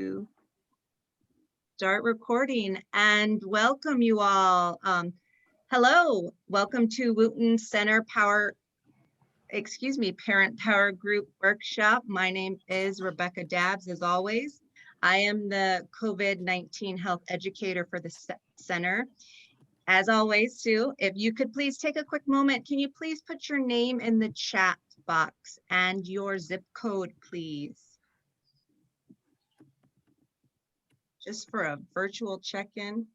to start recording and welcome you all. Hello, welcome to Wooten Center Parent Power Group Workshop. My name is Rebecca Dabbs, as always. I am the COVID-19 health educator for the center. As always, Sue, if you could please take a quick moment, can you please put your name in the chat box and your zip code, please? Just for a virtual check-in.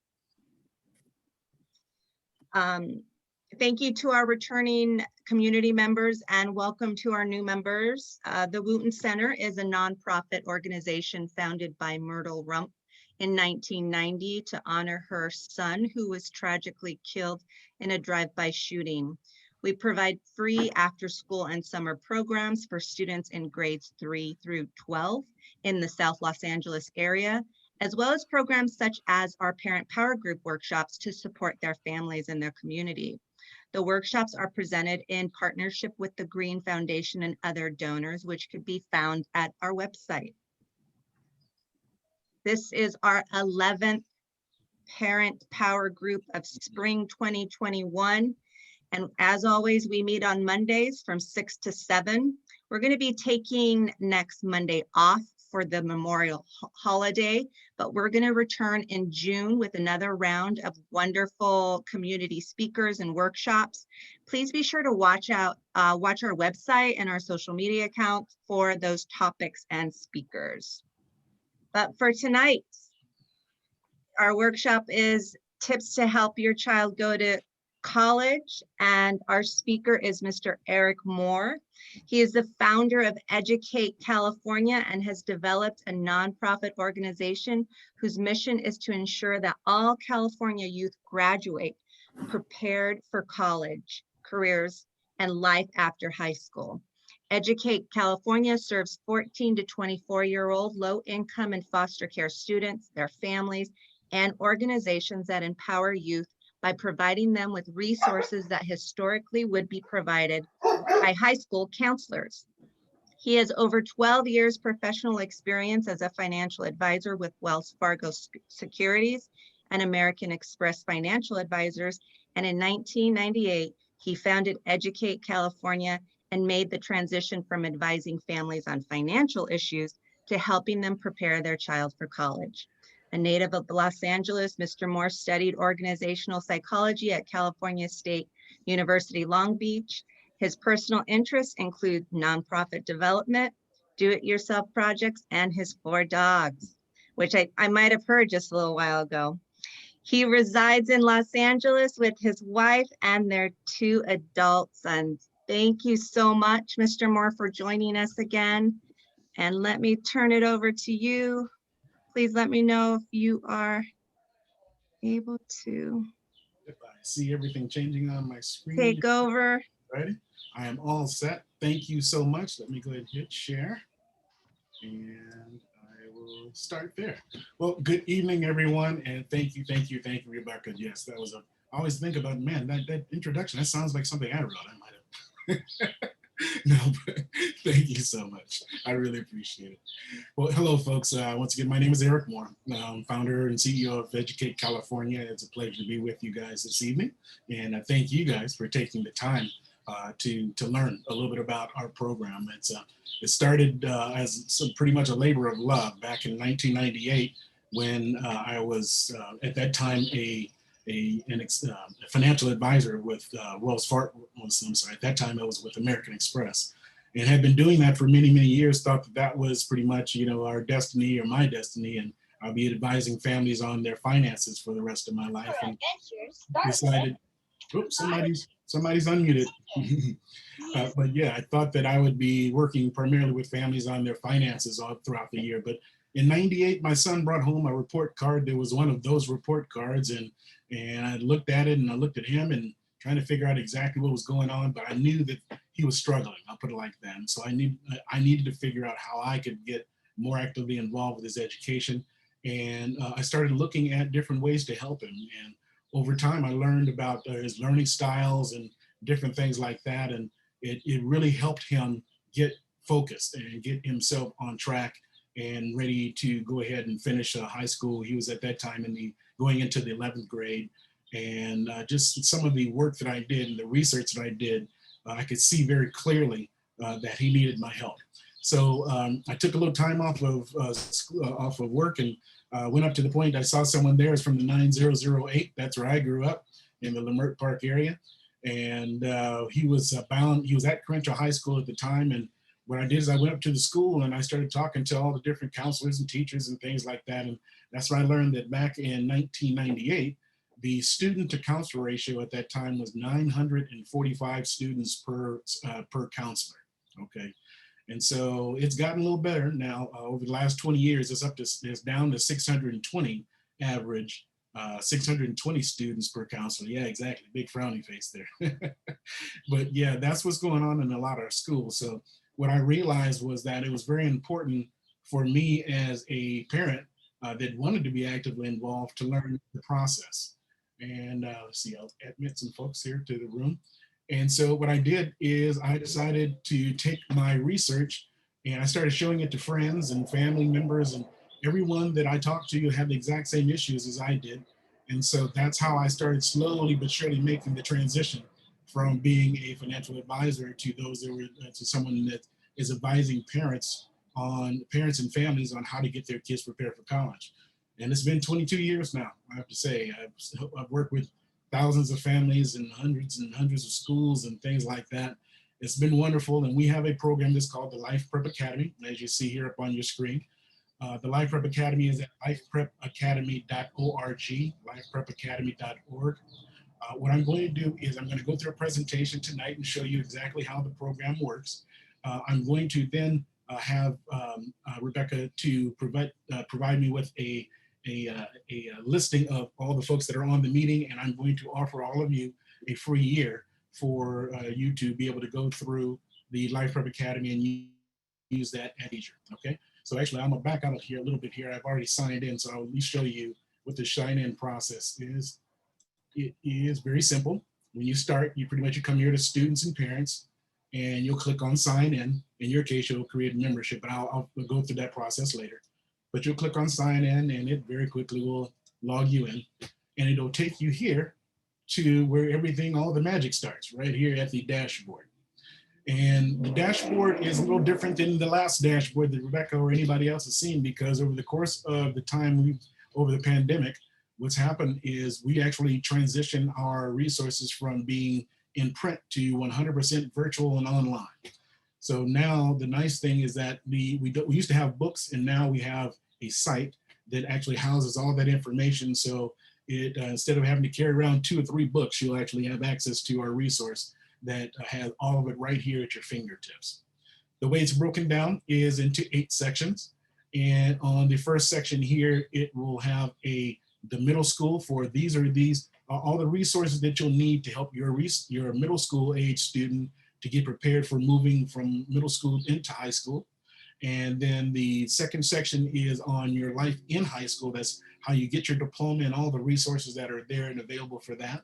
Thank you to our returning community members and welcome to our new members. The Wooten Center is a nonprofit organization founded by Myrtle Rump in 1990 to honor her son who was tragically killed in a drive-by shooting. We provide free after-school and summer programs for students in grades 3 through 12 in the South Los Angeles area, as well as programs such as our Parent Power Group workshops to support their families and their community. The workshops are presented in partnership with the Green Foundation and other donors, which could be found at our website. This is our 11th Parent Power Group of Spring 2021. And as always, we meet on Mondays from 6 to 7. We're going to be taking next Monday off for the Memorial holiday, but we're going to return in June with another round of wonderful community speakers and workshops. Please be sure to watch our website and our social media accounts for those topics and speakers. But for tonight, our workshop is tips to help your child go to college, and our speaker is Mr. Eric Moore. He is the founder of Educate California and has developed a nonprofit organization whose mission is to ensure that all California youth graduate prepared for college, careers, and life after high school. Educate California serves 14 to 24-year-old low-income and foster care students, their families, and organizations that empower youth by providing them with resources that historically would be provided by high school counselors. He has over 12 years professional experience as a financial advisor with Wells Fargo Securities and American Express Financial Advisors. And in 1998, he founded Educate California and made the transition from advising families on financial issues to helping them prepare their child for college. A native of Los Angeles, Mr. Moore studied organizational psychology at California State University, Long Beach. His personal interests include nonprofit development, do-it-yourself projects, and his 4 dogs, which I might have heard just a little while ago. He resides in Los Angeles with his wife and their 2 adult sons. Thank you so much, Mr. Moore, for joining us again. And let me turn it over to you. Please let me know if you are able to. If I see everything changing on my screen. Take over. Ready? I am all set. Thank you so much. Let me go ahead and hit share. And I will start there. Well, good evening, everyone. And thank you, Rebecca. Yes, that was I always think about, man, that introduction, that sounds like something I wrote. I might have. No, but thank you so much. I really appreciate it. Well, hello, folks. Once again, my name is Eric Moore, founder and CEO of Educate California. It's a pleasure to be with you guys this evening. And I thank you guys for taking the time to learn a little bit about our program. It started as pretty much a labor of love back in 1998 when I was at that time a financial advisor with Wells Fargo. I'm sorry, at that time I was with American Express, and had been doing that for many years. Thought that was pretty much, our destiny or my destiny, and I'll be advising families on their finances for the rest of my life. And decided, oops, somebody's unmuted. But yeah, I thought that I would be working primarily with families on their finances all throughout the year. But in '98, my son brought home a report card. There was one of those report cards, and I looked at it and I looked at him and trying to figure out exactly what was going on, but I knew that he was struggling, I'll put it like that. And so I needed to figure out how I could get more actively involved with his education. And I started looking at different ways to help him. And over time, I learned about his learning styles and different things like that. And it really helped him get focused and get himself on track and ready to go ahead and finish high school. He was at that time going into the 11th grade. And just some of the work that I did and the research that I did, I could see very clearly that he needed my help. So I took a little time off of work and went up to the point. I saw someone there. It's from the 9008. That's where I grew up, in the Leimert Park area. And he was at Crenshaw High School at the time. And what I did is I went up to the school and I started talking to all the different counselors and teachers and things like that. And that's when I learned that back in 1998, the student to counselor ratio at that time was 945 students per counselor. Okay. And so it's gotten a little better now. Over the last 20 years, it's down to 620 average, 620 students per counselor. Yeah, exactly. Big frowny face there. But yeah, that's what's going on in a lot of our schools. So what I realized was that it was very important for me as a parent that wanted to be actively involved to learn the process. And let's see, I'll admit some folks here to the room. And so what I did is I decided to take my research and I started showing it to friends and family members, and everyone that I talked to had the exact same issues as I did. And so that's how I started slowly but surely making the transition from being a financial advisor to to someone that is advising parents and families on how to get their kids prepared for college. And it's been 22 years now, I have to say. I've worked with thousands of families and hundreds of schools and things like that. It's been wonderful. And we have a program that's called the Life Prep Academy, as you see here up on your screen. The Life Prep Academy is at lifeprepacademy.org, lifeprepacademy.org. What I'm going to do is I'm going to go through a presentation tonight and show you exactly how the program works. I'm going to then have Rebecca to provide me with a listing of all the folks that are on the meeting, and I'm going to offer all of you a free year for you to be able to go through the Life Prep Academy and use that at leisure. Okay, so actually I'm gonna back out of here a little bit here. I've already signed in, so I'll at least show you what the sign-in process is. It is very simple. When you start, you come here to students and parents, and you'll click on sign in. In your case, you'll create a membership, but I'll go through that process later. But you'll click on sign in and it very quickly will log you in, and it'll take you here to where all the magic starts, right here at the dashboard. And the dashboard is a little different than the last dashboard that Rebecca or anybody else has seen, because over the course of the time over the pandemic, what's happened is we actually transitioned our resources from being in print to 100% virtual and online. So now the nice thing is that we used to have books, and now we have a site that actually houses all that information. So it instead of having to carry around 2 or 3 books, you'll actually have access to our resource that has all of it right here at your fingertips. The way it's broken down is into 8 sections. And on the first section here, it will have the middle school for these all the resources that you'll need to help your middle school age student to get prepared for moving from middle school into high school. And then the second section is on your life in high school. That's how you get your diploma and all the resources that are there and available for that.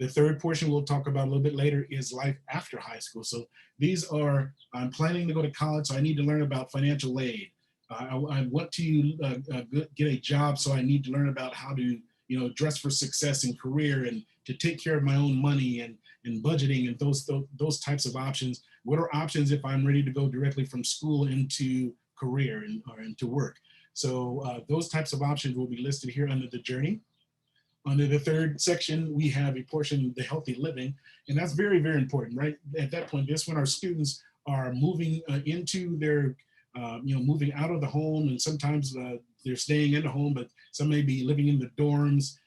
The third portion we'll talk about a little bit later is life after high school. So these are, I'm planning to go to college, so I need to learn about financial aid. I want to get a job, so I need to learn about how to dress for success in career and to take care of my own money and budgeting and those types of options. What are options if I'm ready to go directly from school into career or into work? So those types of options will be listed here under the journey. Under the third section, we have a portion, the healthy living, and that's very, very important, right? At that point, that's when our students are moving into their, moving out of the home, and sometimes they're staying in the home, but some may be living in the dorms.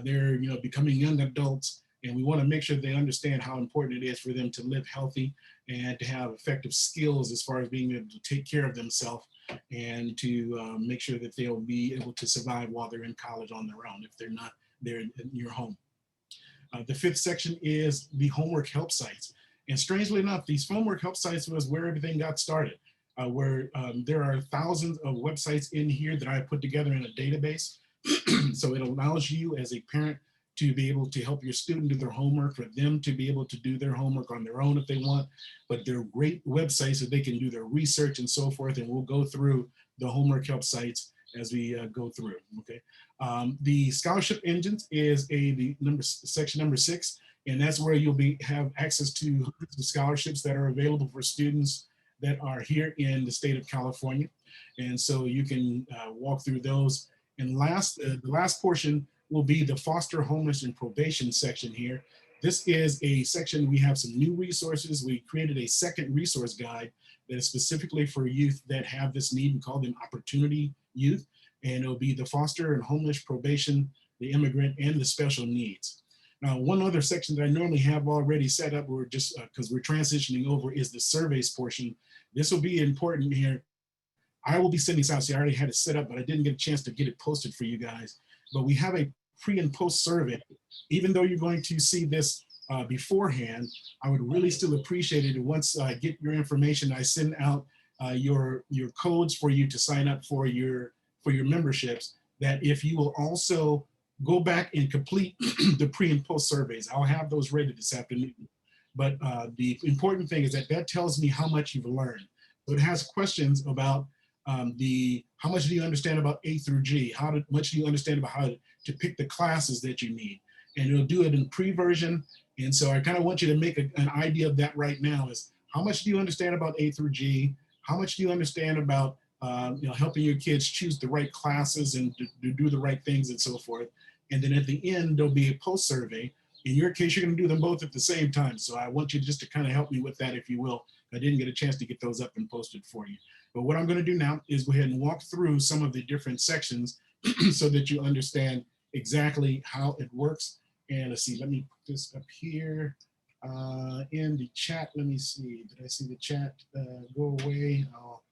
They're, becoming young adults, and we want to make sure they understand how important it is for them to live healthy and to have effective skills as far as being able to take care of themselves and to make sure that they'll be able to survive while they're in college on their own if they're not there in your home. The fifth section is the homework help sites. And strangely enough, these homework help sites was where everything got started, where there are thousands of websites in here that I put together in a database. So it allows you as a parent to be able to help your student do their homework, for them to be able to do their homework on their own if they want, but they're great websites that they can do their research and so forth. And we'll go through the homework help sites as we go through. Okay, the scholarship engines is section number 6, and that's where you'll have access to hundreds of scholarships that are available for students that are here in the state of California, and so you can walk through those. And the last portion will be the foster, homeless, and probation section here. This is a section, we have some new resources. We created a second resource guide that is specifically for youth that have this need. We call them opportunity youth. And it'll be the foster and homeless, probation, the immigrant, and the special needs. Now, one other section that I normally have already set up, we're just because we're transitioning over, is the surveys portion. This will be important here. I will be sending this out. See, I already had it set up, but I didn't get a chance to get it posted for you guys. But we have a pre and post survey. Even though you're going to see this beforehand, I would really still appreciate it. Once I get your information, I send out your codes for you to sign up for your memberships, that if you will also go back and complete the pre and post surveys. I'll have those ready this afternoon. But the important thing is that tells me how much you've learned. So it has questions about how much do you understand about A through G? How much do you understand about how to pick the classes that you need? And it'll do it in pre-version. And so I kind of want you to make an idea of that right now, is how much do you understand about A through G? How much do you understand about helping your kids choose the right classes and to do the right things and so forth? And then at the end, there'll be a post survey. In your case, you're going to do them both at the same time. So I want you just to kind of help me with that, if you will. I didn't get a chance to get those up and posted for you. But what I'm going to do now is go ahead and walk through some of the different sections so that you understand exactly how it works. And let's see, let me put this up here in the chat. Let me see, did I see the chat go away? I'll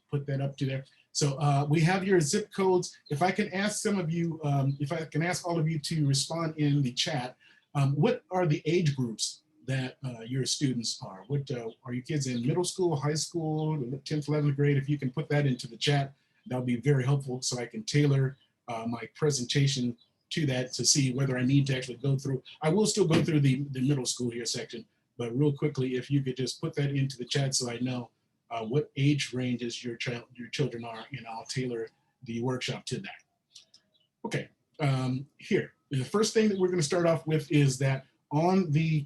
put that up to there. So we have your zip codes. If I can ask some of you, if I can ask all of you to respond in the chat, what are the age groups that your students are? What are your kids in middle school, high school, 10th, 11th grade? If you can put that into the chat, that'll be very helpful, so I can tailor my presentation to that to see whether I need to actually go through. I will still go through the middle school here section, but real quickly, if you could just put that into the chat so I know what age ranges your children are, and I'll tailor the workshop to that. Okay, here, the first thing that we're going to start off with is that on the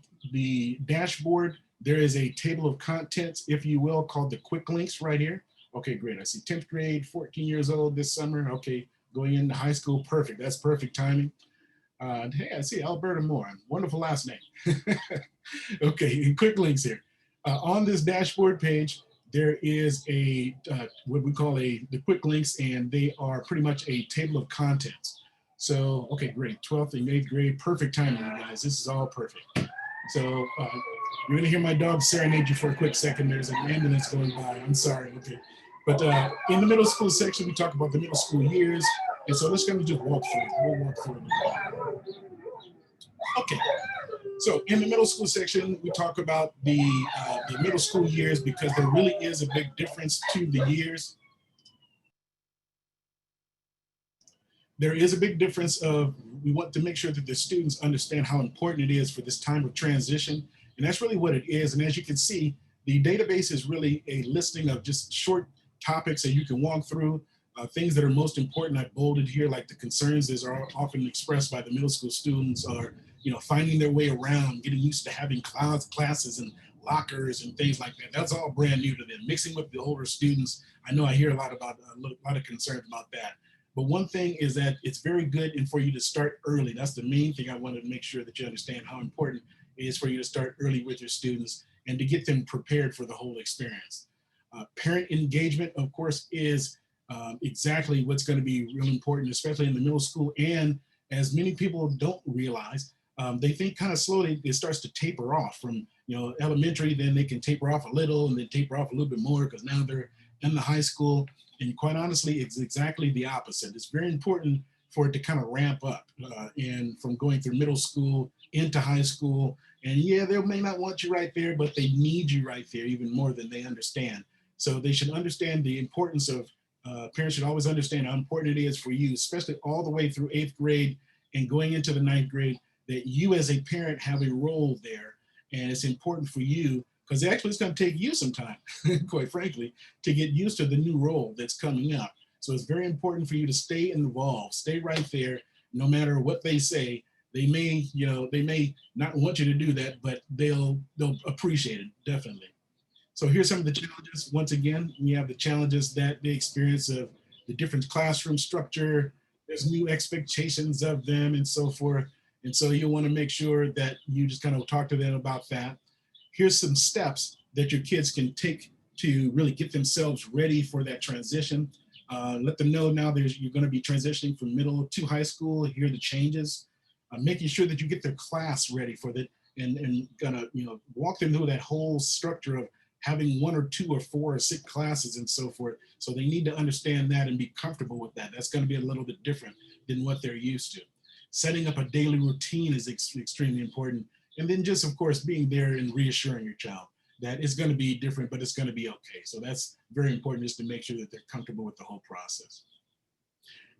dashboard, there is a table of contents, if you will, called the quick links right here. Okay, great. I see 10th grade, 14 years old this summer. Okay, going into high school. Perfect. That's perfect timing. Hey, I see Alberta Moore. Wonderful last name. Okay, quick links here. On this dashboard page, there is a what we call the quick links, and they are pretty much a table of contents. So, okay, great. 12th and 8th grade, perfect timing, you guys. This is all perfect. So you're gonna hear my dog serenade you for a quick second. There's an ambulance going by. I'm sorry. Okay, but in the middle school section, we talk about the middle school years, and so let's kind of just walk through it. We'll walk through it. Okay. So in the middle school section, we talk about the middle school years, because there really is a big difference to the years. There is a big difference of, we want to make sure that the students understand how important it is for this time of transition. And that's really what it is. And as you can see, the database is really a listing of just short topics that you can walk through. Things that are most important, I bolded here, like the concerns that are often expressed by the middle school students are, finding their way around, getting used to having classes and lockers and things like that. That's all brand new to them. Mixing with the older students, I know I hear a lot of concerns about that. But one thing is that it's very good and for you to start early. That's the main thing I wanted to make sure that you understand, how important it is for you to start early with your students and to get them prepared for the whole experience. Parent engagement, of course, is exactly what's going to be really important, especially in the middle school. And as many people don't realize, they think kind of slowly it starts to taper off from elementary, then they can taper off a little and then taper off a little bit more because now they're in the high school. And quite honestly, it's exactly the opposite. It's very important for it to kind of ramp up and from going through middle school into high school. And yeah, they may not want you right there, but they need you right there even more than they understand. So they should understand the importance of, parents should always understand how important it is for you, especially all the way through 8th grade and going into the 9th grade, that you as a parent have a role there. And it's important for you because actually it's going to take you some time, quite frankly, to get used to the new role that's coming up. So it's very important for you to stay involved, stay right there, no matter what they say. They may, they may not want you to do that, but they'll appreciate it, definitely. So here's some of the challenges. Once again, we have the challenges that they experience of the different classroom structure. There's new expectations of them and so forth. And so you want to make sure that you just kind of talk to them about that. Here's some steps that your kids can take to really get themselves ready for that transition. Let them know now you're going to be transitioning from middle to high school. Here are the changes. Making sure that you get their class ready for that, and gonna walk them through that whole structure of having 1 or 2 or 4 or 6 classes and so forth. So they need to understand that and be comfortable with that. That's going to be a little bit different than what they're used to. Setting up a daily routine is extremely important. And then just, of course, being there and reassuring your child that it's going to be different, but it's going to be okay. So that's very important, just to make sure that they're comfortable with the whole process.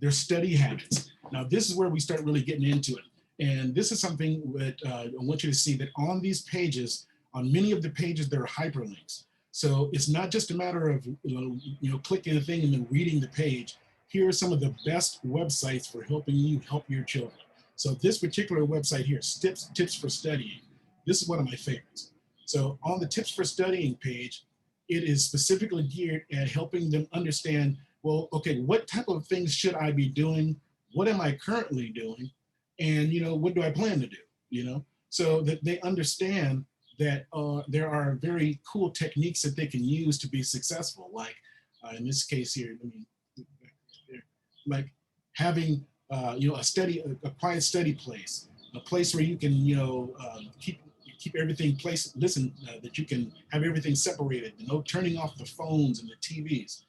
Their study habits. Now, this is where we start really getting into it. And this is something that I want you to see, that on these pages, on many of the pages, there are hyperlinks. So it's not just a matter of clicking a thing and then reading the page. Here are some of the best websites for helping you help your children. So this particular website here, Tips for Studying, this is one of my favorites. So on the Tips for Studying page, it is specifically geared at helping them understand, well, okay, what type of things should I be doing? What am I currently doing? And what do I plan to do? So that they understand that there are very cool techniques that they can use to be successful. Like in this case here, like having a quiet study place, a place where you can keep everything placed. Listen, that you can have everything separated. Turning off the phones and the TVs.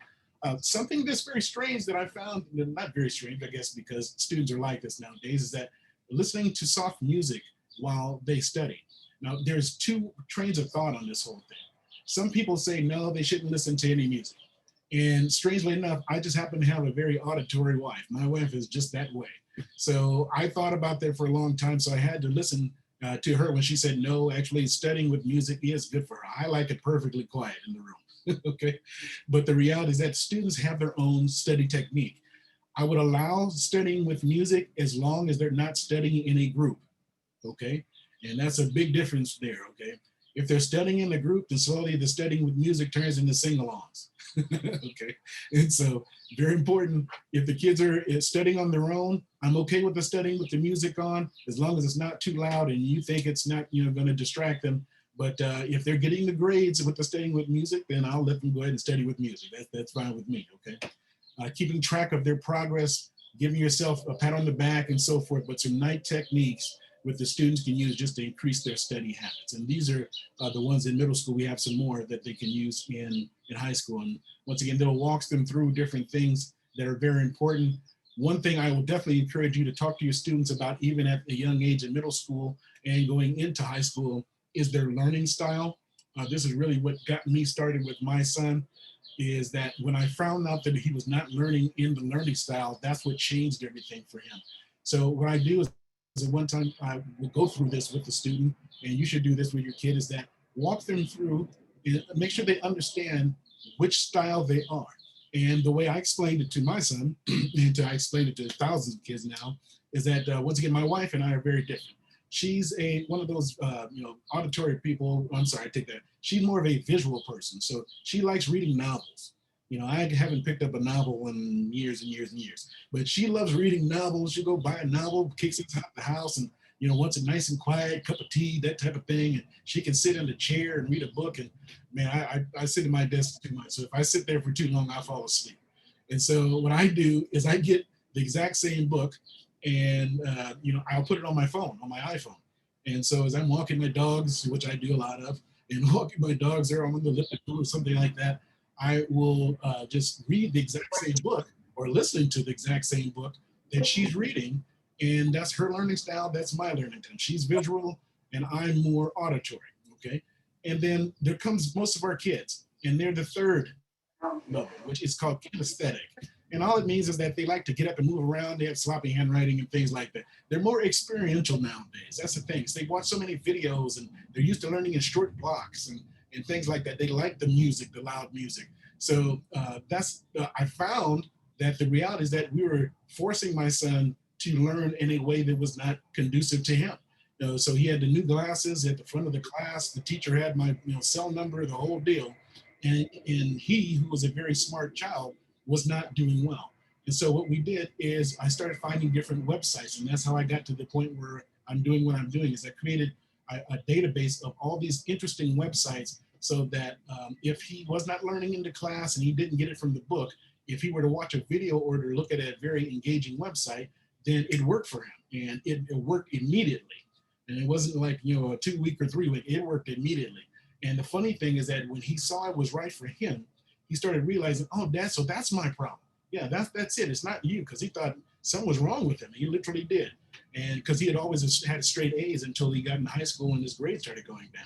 Something that's very strange that I found, not very strange, I guess, because students are like this nowadays, is that listening to soft music while they study. Now, there's 2 trains of thought on this whole thing. Some people say, no, they shouldn't listen to any music. And strangely enough, I just happen to have a very auditory wife. My wife is just that way. So I thought about that for a long time. So I had to listen to her when she said, no, actually studying with music is good for her. I like it perfectly quiet in the room. Okay. But the reality is that students have their own study technique. I would allow studying with music as long as they're not studying in a group. Okay. And that's a big difference there, okay? If they're studying in a group, then slowly the studying with music turns into sing-alongs, okay? And so very important, if the kids are studying on their own, I'm okay with the studying with the music on, as long as it's not too loud and you think it's not gonna distract them. But if they're getting the grades with the studying with music, then I'll let them go ahead and study with music. That's fine with me, okay? Keeping track of their progress, giving yourself a pat on the back and so forth, but some nice techniques with the students can use just to increase their study habits. And these are the ones in middle school. We have some more that they can use in high school. And once again, they'll walk them through different things that are very important. One thing I will definitely encourage you to talk to your students about, even at a young age in middle school and going into high school, is their learning style. This is really what got me started with my son, is that when I found out that he was not learning in the learning style, that's what changed everything for him. So what I do is, at one time I will go through this with the student, and you should do this with your kid, is that walk them through and make sure they understand which style they are. And the way I explained it to my son, and I explained it to thousands of kids now, is that once again, my wife and I are very different. She's one of those auditory people. I'm sorry, I take that. She's more of a visual person. So she likes reading novels. I haven't picked up a novel in years and years and years, but she loves reading novels. She'll go buy a novel, kicks it out the house, and wants it nice and quiet, cup of tea, that type of thing. And she can sit in the chair and read a book. And man, I sit at my desk too much. So if I sit there for too long, I fall asleep. And so what I do is I get the exact same book, and I'll put it on my phone, on my iPhone. And so as I'm walking my dogs, which I do a lot of, and walking my dogs there on the lip or something like that, I will just read the exact same book, or listening to the exact same book that she's reading. And that's her learning style. That's my learning style. She's visual and I'm more auditory, okay? And then there comes most of our kids, and they're the third level, which is called kinesthetic. And all it means is that they like to get up and move around. They have sloppy handwriting and things like that. They're more experiential nowadays. That's the thing. So they watch so many videos, and they're used to learning in short blocks. and things like that. They like the music, the loud music. So I found that the reality is that we were forcing my son to learn in a way that was not conducive to him. So he had the new glasses at the front of the class. The teacher had my cell number, the whole deal. And he, who was a very smart child, was not doing well. And so what we did is I started finding different websites. And that's how I got to the point where I'm doing what I'm doing, is I created a database of all these interesting websites so that if he was not learning into class and he didn't get it from the book, if he were to watch a video or to look at a very engaging website, then it worked for him, and it worked immediately. And it wasn't like, a 2-week or 3-week, it worked immediately. And the funny thing is that when he saw it was right for him, he started realizing, oh, Dad, so that's my problem. Yeah, that's it. It's not you, because he thought something was wrong with him. He literally did. And because he had always had straight A's until he got in high school and his grades started going down.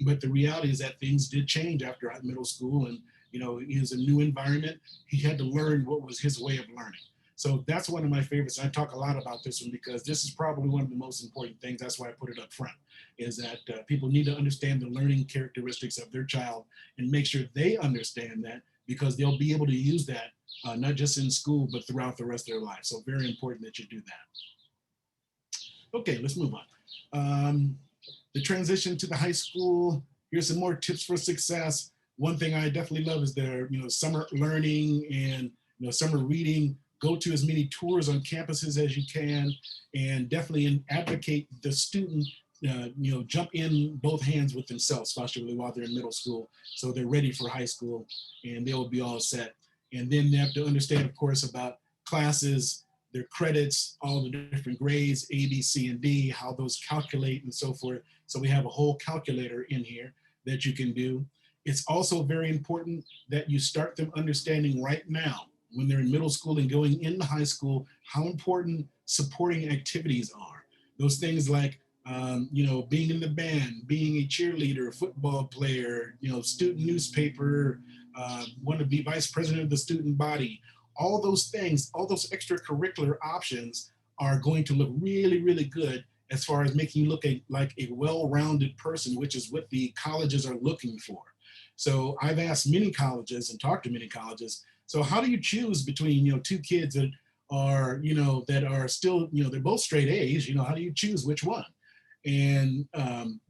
But the reality is that things did change after middle school, and it was a new environment. He had to learn what was his way of learning. So that's one of my favorites. I talk a lot about this one because this is probably one of the most important things. That's why I put it up front, is that people need to understand the learning characteristics of their child and make sure they understand that, because they'll be able to use that not just in school, but throughout the rest of their life. So very important that you do that. Okay, let's move on. The transition to the high school. Here's some more tips for success. One thing I definitely love is their summer learning and summer reading. Go to as many tours on campuses as you can, and definitely advocate the student jump in both hands with themselves, especially while they're in middle school, so they're ready for high school and they will be all set. And then they have to understand, of course, about classes, their credits, all the different grades, A, B, C, and D, how those calculate and so forth. So we have a whole calculator in here that you can do. It's also very important that you start them understanding right now, when they're in middle school and going into high school, how important supporting activities are. Those things like, being in the band, being a cheerleader, football player, student newspaper, want to be vice president of the student body. All those things, all those extracurricular options are going to look really, really good as far as making you look like a well-rounded person, which is what the colleges are looking for. So I've asked many colleges and talked to many colleges, so how do you choose between, two kids that are, that are still, they're both straight A's, how do you choose which one? And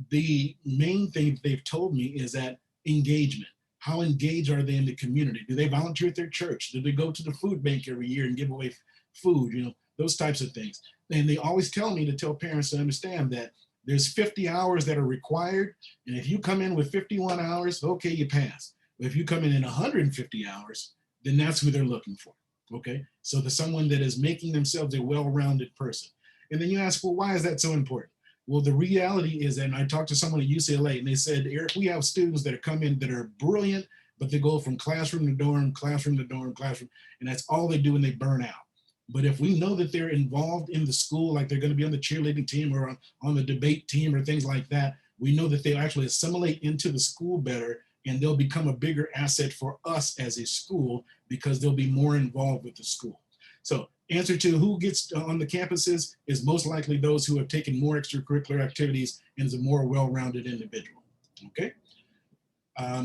the main thing they've told me is that engagement. How engaged are they in the community? Do they volunteer at their church? Do they go to the food bank every year and give away food? Those types of things. And they always tell me to tell parents to understand that there's 50 hours that are required. And if you come in with 51 hours, okay, you pass. But if you come in 150 hours, then that's who they're looking for, okay? So there's someone that is making themselves a well-rounded person. And then you ask, well, why is that so important? Well, the reality is, and I talked to someone at UCLA, and they said, Eric, we have students that come in that are brilliant, but they go from classroom to dorm, classroom to dorm, classroom, and that's all they do, and they burn out. But if we know that they're involved in the school, like they're gonna be on the cheerleading team or on the debate team or things like that, we know that they'll actually assimilate into the school better, and they'll become a bigger asset for us as a school because they'll be more involved with the school. So answer to who gets on the campuses is most likely those who have taken more extracurricular activities and is a more well-rounded individual, okay?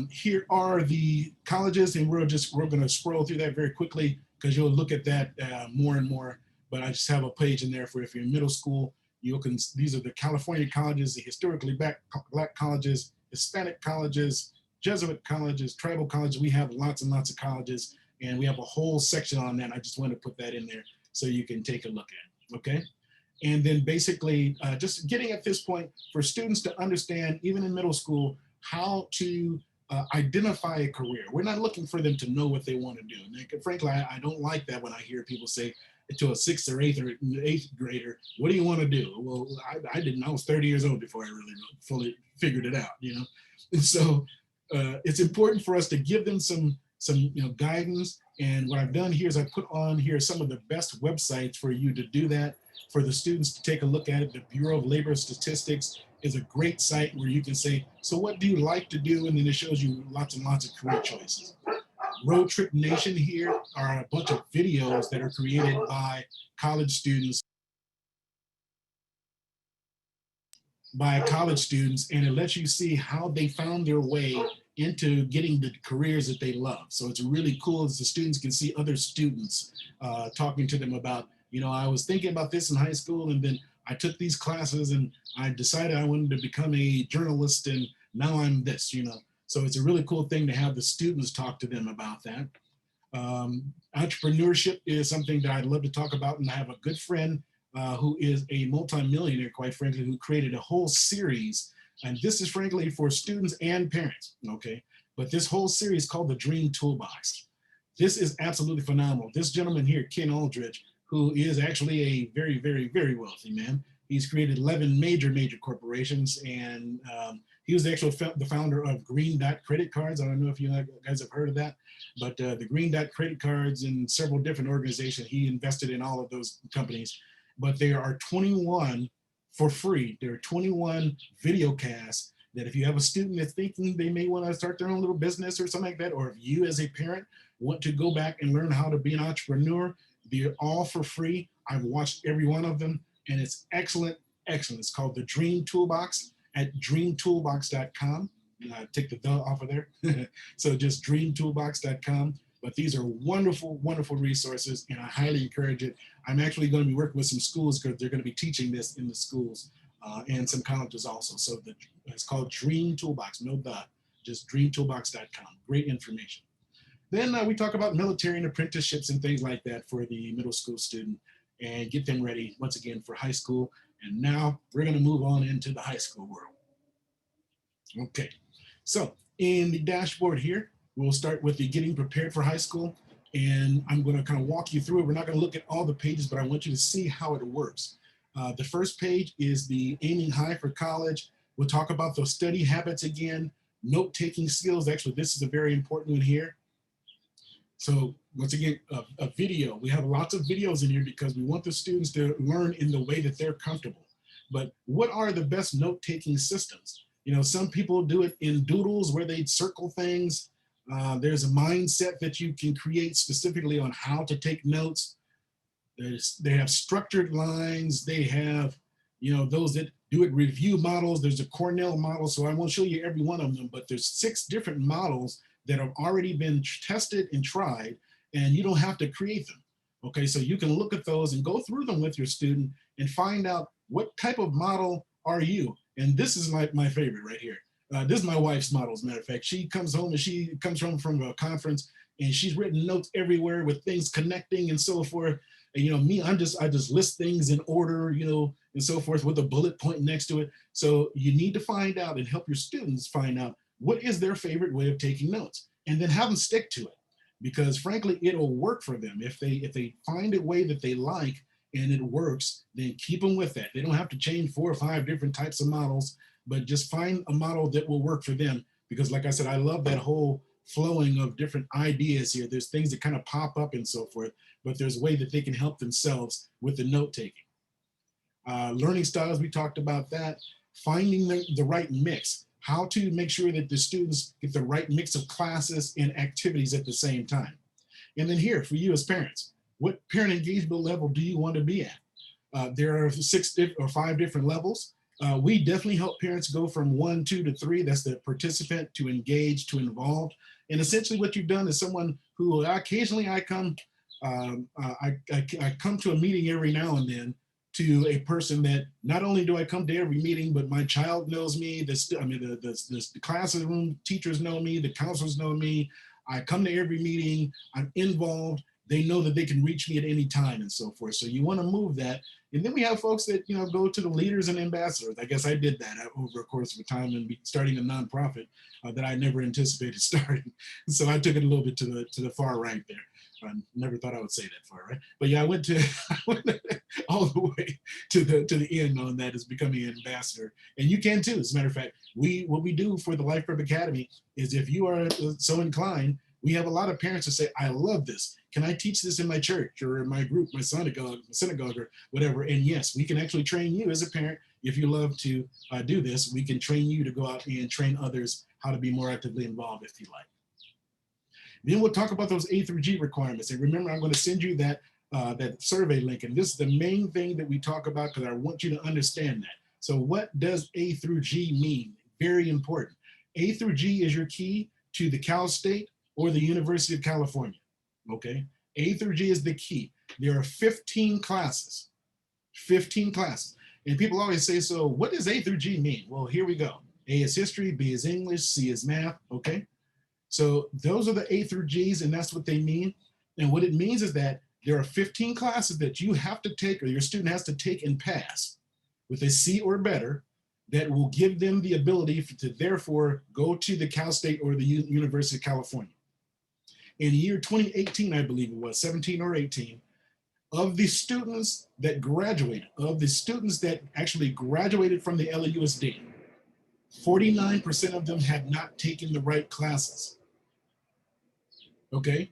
Here are the colleges, and we're gonna scroll through that very quickly because you'll look at that more and more, but I just have a page in there for if you're in middle school, these are the California colleges, the historically black colleges, Hispanic colleges, Jesuit colleges, tribal colleges. We have lots and lots of colleges, and we have a whole section on that. I just want to put that in there so you can take a look at it, okay? And then basically just getting at this point for students to understand, even in middle school, how to identify a career. We're not looking for them to know what they want to do. And frankly, I don't like that when I hear people say to a 6th or 8th grader, what do you want to do? Well, I didn't. I was 30 years old before I really fully figured it out, And so it's important for us to give them some guidance. And what I've done here is I put on here some of the best websites for you to do that, for the students to take a look at it. The Bureau of Labor Statistics is a great site where you can say, so what do you like to do? And then it shows you lots and lots of career choices. Road Trip Nation here are a bunch of videos that are created by college students. by college students, and it lets you see how they found their way into getting the careers that they love. So it's really cool as the students can see other students talking to them about, you know, I was thinking about this in high school, and then I took these classes and I decided I wanted to become a journalist, and now I'm this, you know. So it's a really cool thing to have the students talk to them about that. Entrepreneurship is something that I'd love to talk about, and I have a good friend who is a multimillionaire, quite frankly, who created a whole series, and this is frankly for students and parents, okay? But this whole series called the Dream Toolbox. This is absolutely phenomenal. This gentleman here, Ken Aldridge, who is actually a very, very, very wealthy man. He's created 11 major corporations, and he was the founder of Green Dot credit cards. I don't know if you guys have heard of that, but the Green Dot credit cards in several different organizations, he invested in all of those companies. But there are 21 for free. There are 21 video casts that if you have a student that's thinking they may want to start their own little business or something like that, or if you as a parent want to go back and learn how to be an entrepreneur, they're all for free. I've watched every one of them, and it's excellent, excellent. It's called the Dream Toolbox at dreamtoolbox.com. Take the off of there. So just dreamtoolbox.com. But these are wonderful, wonderful resources, and I highly encourage it. I'm actually going to be working with some schools because they're going to be teaching this in the schools and some colleges also. So it's called Dream Toolbox, no dot, just dreamtoolbox.com. Great information. Then we talk about military and apprenticeships and things like that for the middle school student and get them ready, once again, for high school. And now we're going to move on into the high school world. Okay, so in the dashboard here, we'll start with the getting prepared for high school. And I'm going to kind of walk you through it. We're not going to look at all the pages, but I want you to see how it works. The first page is the aiming high for college. We'll talk about those study habits again, note-taking skills. Actually, this is a very important one here. So once again, a video. We have lots of videos in here because we want the students to learn in the way that they're comfortable. But what are the best note-taking systems? You know, some people do it in doodles where they circle things. There's a mindset that you can create specifically on how to take notes. They have structured lines. They have, you know, those that do it review models. There's a Cornell model. So I won't show you every one of them, but there's 6 different models that have already been tested and tried, and you don't have to create them. Okay, so you can look at those and go through them with your student and find out what type of model are you. And this is my favorite right here. This is my wife's model, as a matter of fact. She comes home and she comes home from a conference and she's written notes everywhere with things connecting and so forth. And, you know, me, I just list things in order, you know, and so forth with a bullet point next to it. So you need to find out and help your students find out what is their favorite way of taking notes, and then have them stick to it, because frankly, it'll work for them. If they find a way that they like and it works, then keep them with that. They don't have to change 4 or 5 different types of models, but just find a model that will work for them. Because like I said, I love that whole flowing of different ideas here. There's things that kind of pop up and so forth, but there's a way that they can help themselves with the note-taking. Learning styles, we talked about that. Finding the right mix, how to make sure that the students get the right mix of classes and activities at the same time. And then here, for you as parents, what parent engagement level do you want to be at? There are 6 or 5 different levels. We definitely help parents go from 1, 2 to 3. That's the participant to engaged to involved. And essentially what you've done is someone who occasionally I come to a meeting every now and then, to a person that not only do I come to every meeting, but my child knows me, the classroom teachers know me, the counselors know me. I come to every meeting, I'm involved. They know that they can reach me at any time and so forth. So you want to move that. And then we have folks that, you know, go to the leaders and ambassadors. I guess I did that over a course of time and starting a nonprofit that I never anticipated starting. So I took it a little bit to the far right there. I never thought I would say that far, right? But yeah, I went all the way to the end on that, is becoming an ambassador. And you can too. As a matter of fact, what we do for the Life Prep Academy is, if you are so inclined, we have a lot of parents that say, I love this. Can I teach this in my church or in my group, my synagogue or whatever? And yes, we can actually train you as a parent. If you love to do this, we can train you to go out and train others how to be more actively involved if you like. Then we'll talk about those A through G requirements. And remember, I'm going to send you that survey link. And this is the main thing that we talk about, because I want you to understand that. So what does A through G mean? Very important. A through G is your key to the Cal State or the University of California, okay? A through G is the key. There are 15 classes, 15 classes. And people always say, so what does A through G mean? Well, here we go. A is history, B is English, C is math, okay? So those are the A through G's, and that's what they mean. And what it means is that there are 15 classes that you have to take, or your student has to take and pass with a C or better, that will give them the ability to therefore go to the Cal State or the University of California. In year 2018, I believe it was, 17 or 18, of the students that graduated, of the students that actually graduated from the LAUSD, 49% of them had not taken the right classes. Okay?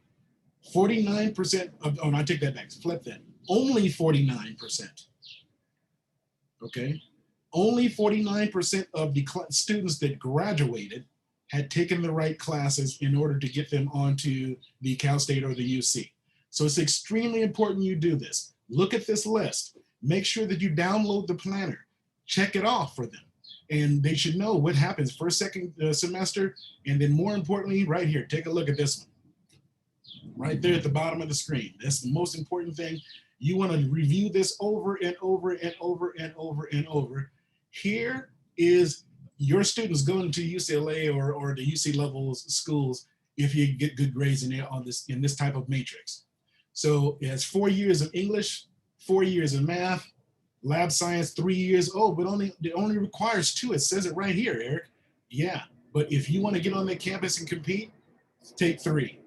49% of, oh, no, I take that back, flip that. Only 49%. Okay? Only 49% of the students that graduated had taken the right classes in order to get them onto the Cal State or the UC. So it's extremely important you do this. Look at this list. Make sure that you download the planner. Check it off for them. And they should know what happens first, second semester. And then more importantly, right here, take a look at this one. Right there at the bottom of the screen. That's the most important thing. You want to review this over and over and over and over and over. Here is your students going to UCLA or the UC level schools if you get good grades in this type of matrix. So it has 4 years of English, 4 years of math, lab science, 3 years. Oh, but it only requires 2. It says it right here, Eric. Yeah, but if you want to get on the campus and compete, take 3.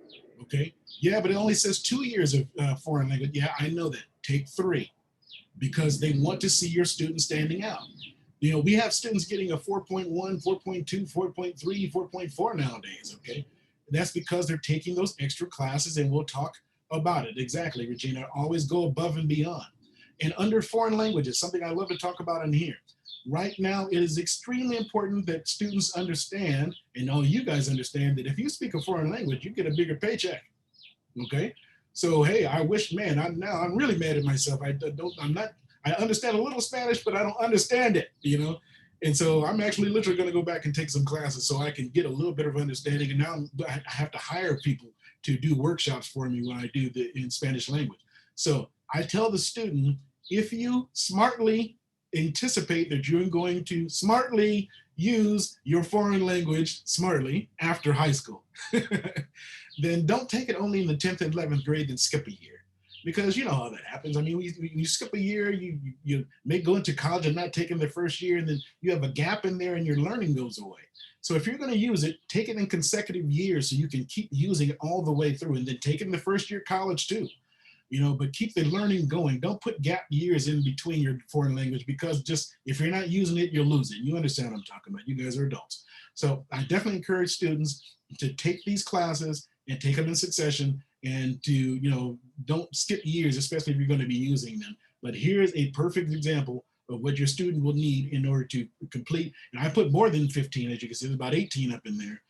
Okay. Yeah, but it only says 2 years of foreign language. Yeah, I know that. Take 3 because they want to see your students standing out. You know, we have students getting a 4.1, 4.2, 4.3, 4.4 nowadays. Okay. And that's because they're taking those extra classes, and we'll talk about it. Exactly, Regina. Always go above and beyond. And under foreign languages, something I love to talk about in here. Right now, it is extremely important that students understand, and all you guys understand, that if you speak a foreign language, you get a bigger paycheck. Okay, so hey, I wish, man, I'm really mad at myself. I understand a little Spanish, but I don't understand it, you know. And so I'm actually literally going to go back and take some classes so I can get a little bit of understanding. And now I have to hire people to do workshops for me when I do in Spanish language. So I tell the student, if you smartly anticipate that you're going to smartly use your foreign language smartly after high school, then don't take it only in the 10th and 11th grade and skip a year. Because you know how that happens. I mean, you skip a year, you may go into college and not taking the first year, and then you have a gap in there and your learning goes away. So if you're going to use it, take it in consecutive years so you can keep using it all the way through, and then take it in the first year of college too. You know, but keep the learning going. Don't put gap years in between your foreign language, because just if you're not using it, you'll lose it. You understand what I'm talking about. You guys are adults. So I definitely encourage students to take these classes and take them in succession, and to, you know, don't skip years, especially if you're going to be using them. But here's a perfect example of what your student will need in order to complete. And I put more than 15, as you can see, there's about 18 up in there.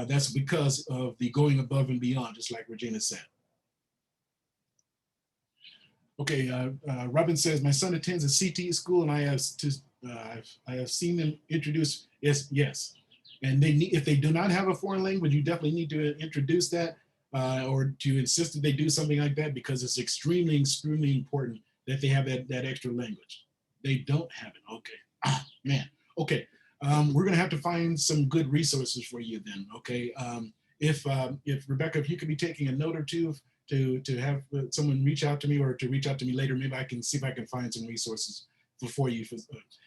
That's because of the going above and beyond, just like Regina said. Okay, Robin says, my son attends a CTE school, and I have seen them introduce, yes. And if they do not have a foreign language, you definitely need to introduce that, or to insist that they do something like that, because it's extremely, extremely important that they have that extra language. They don't have it. Okay, man. Okay, we're gonna have to find some good resources for you then. Okay, if Rebecca, if you could be taking a note or two to have someone reach out to me, or to reach out to me later, maybe I can see if I can find some resources for you,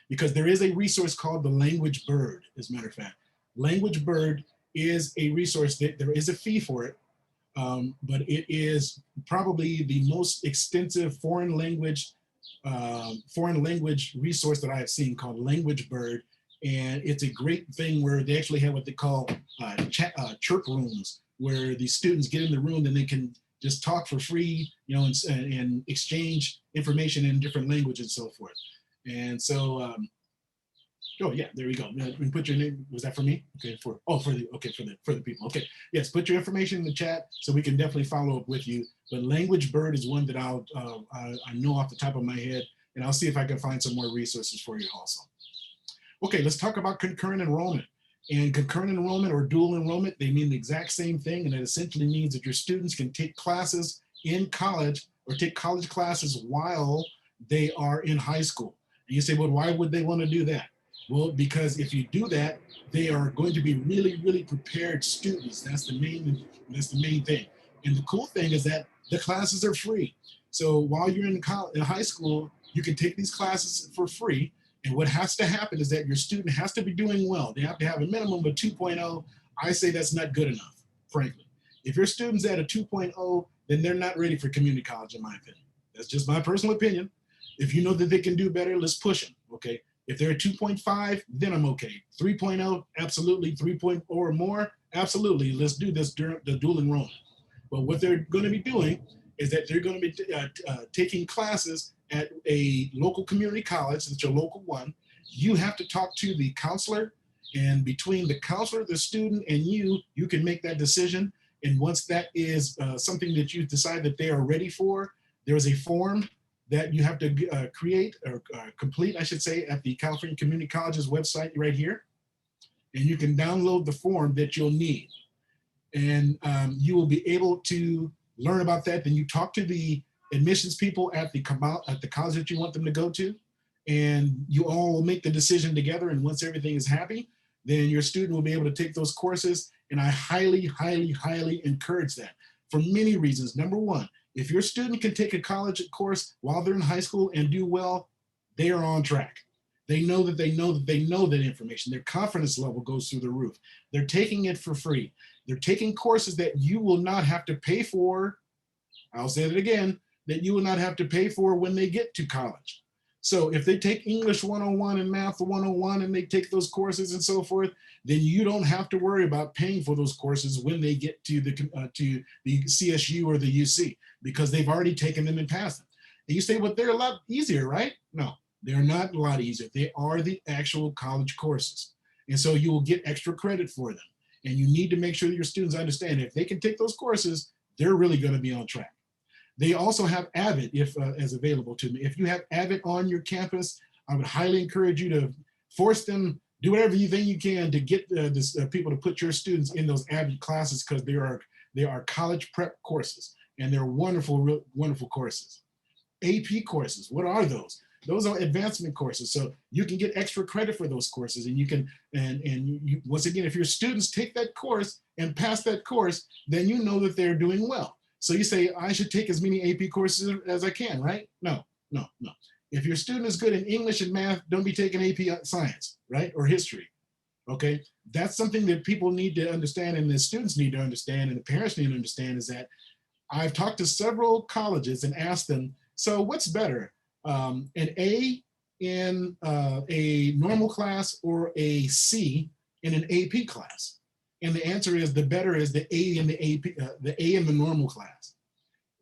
because there is a resource called the Language Bird, as a matter of fact. Language Bird is a resource that there is a fee for it, but it is probably the most extensive foreign language resource that I have seen, called Language Bird. And it's a great thing where they actually have what they call chirp rooms, where the students get in the room and they can just talk for free, you know, and exchange information in different languages and so forth. And so, oh yeah, there we go. Put your name. Was that for me? Okay, for the people. Okay, yes. Put your information in the chat so we can definitely follow up with you. But Language Bird is one that I know off the top of my head, and I'll see if I can find some more resources for you also. Okay, let's talk about concurrent enrollment. And concurrent enrollment or dual enrollment, they mean the exact same thing. And it essentially means that your students can take classes in college or take college classes while they are in high school. And you say, well, why would they want to do that? Well, because if you do that, they are going to be really, really prepared students. That's the main thing. And the cool thing is that the classes are free. So while you're in high school, you can take these classes for free. And what has to happen is that your student has to be doing well. They have to have a minimum of 2.0. I say that's not good enough, frankly. If your student's at a 2.0, then they're not ready for community college, in my opinion. That's just my personal opinion. If you know that they can do better, let's push them, okay? If they're at 2.5, then I'm okay. 3.0, absolutely. 3.0 or more, absolutely. Let's do this during the dual enrollment. But what they're going to be doing is that they're going to be taking classes at a local community college, that's your local one. You have to talk to the counselor, and between the counselor, the student, and you can make that decision. And once that is something that you decide that they are ready for, there's a form that you have to create or complete, I should say, at the California Community College's website right here. And you can download the form that you'll need. And you will be able to learn about that. Then you talk to the admissions people at the college that you want them to go to, and you all will make the decision together. And once everything is happy, then your student will be able to take those courses. And I highly, highly, highly encourage that for many reasons. Number one, if your student can take a college course while they're in high school and do well, they are on track. They know that they know that they know that information. Their confidence level goes through the roof. They're taking it for free. They're taking courses that you will not have to pay for. I'll say it again, that you will not have to pay for when they get to college. So if they take English 101 and Math 101 and they take those courses and so forth, then you don't have to worry about paying for those courses when they get to the CSU or the UC, because they've already taken them and passed them. And you say, well, they're a lot easier, right? No, they're not a lot easier. They are the actual college courses. And so you will get extra credit for them. And you need to make sure that your students understand if they can take those courses, they're really going to be on track. They also have Avid as available to me. If you have Avid on your campus, I would highly encourage you to force them, do whatever you think you can to get people to put your students in those Avid classes, because they are college prep courses, and they're wonderful, wonderful courses. AP courses, what are those? Those are advancement courses. So you can get extra credit for those courses, and you can, and once again, if your students take that course and pass that course, then you know that they're doing well. So you say, I should take as many AP courses as I can, right? No, no, no. If your student is good in English and math, don't be taking AP science, right? Or history, okay? That's something that people need to understand, and the students need to understand, and the parents need to understand, is that I've talked to several colleges and asked them, so what's better, an A in a normal class or a C in an AP class? And the answer is the better is the A in the AP, the A in the normal class.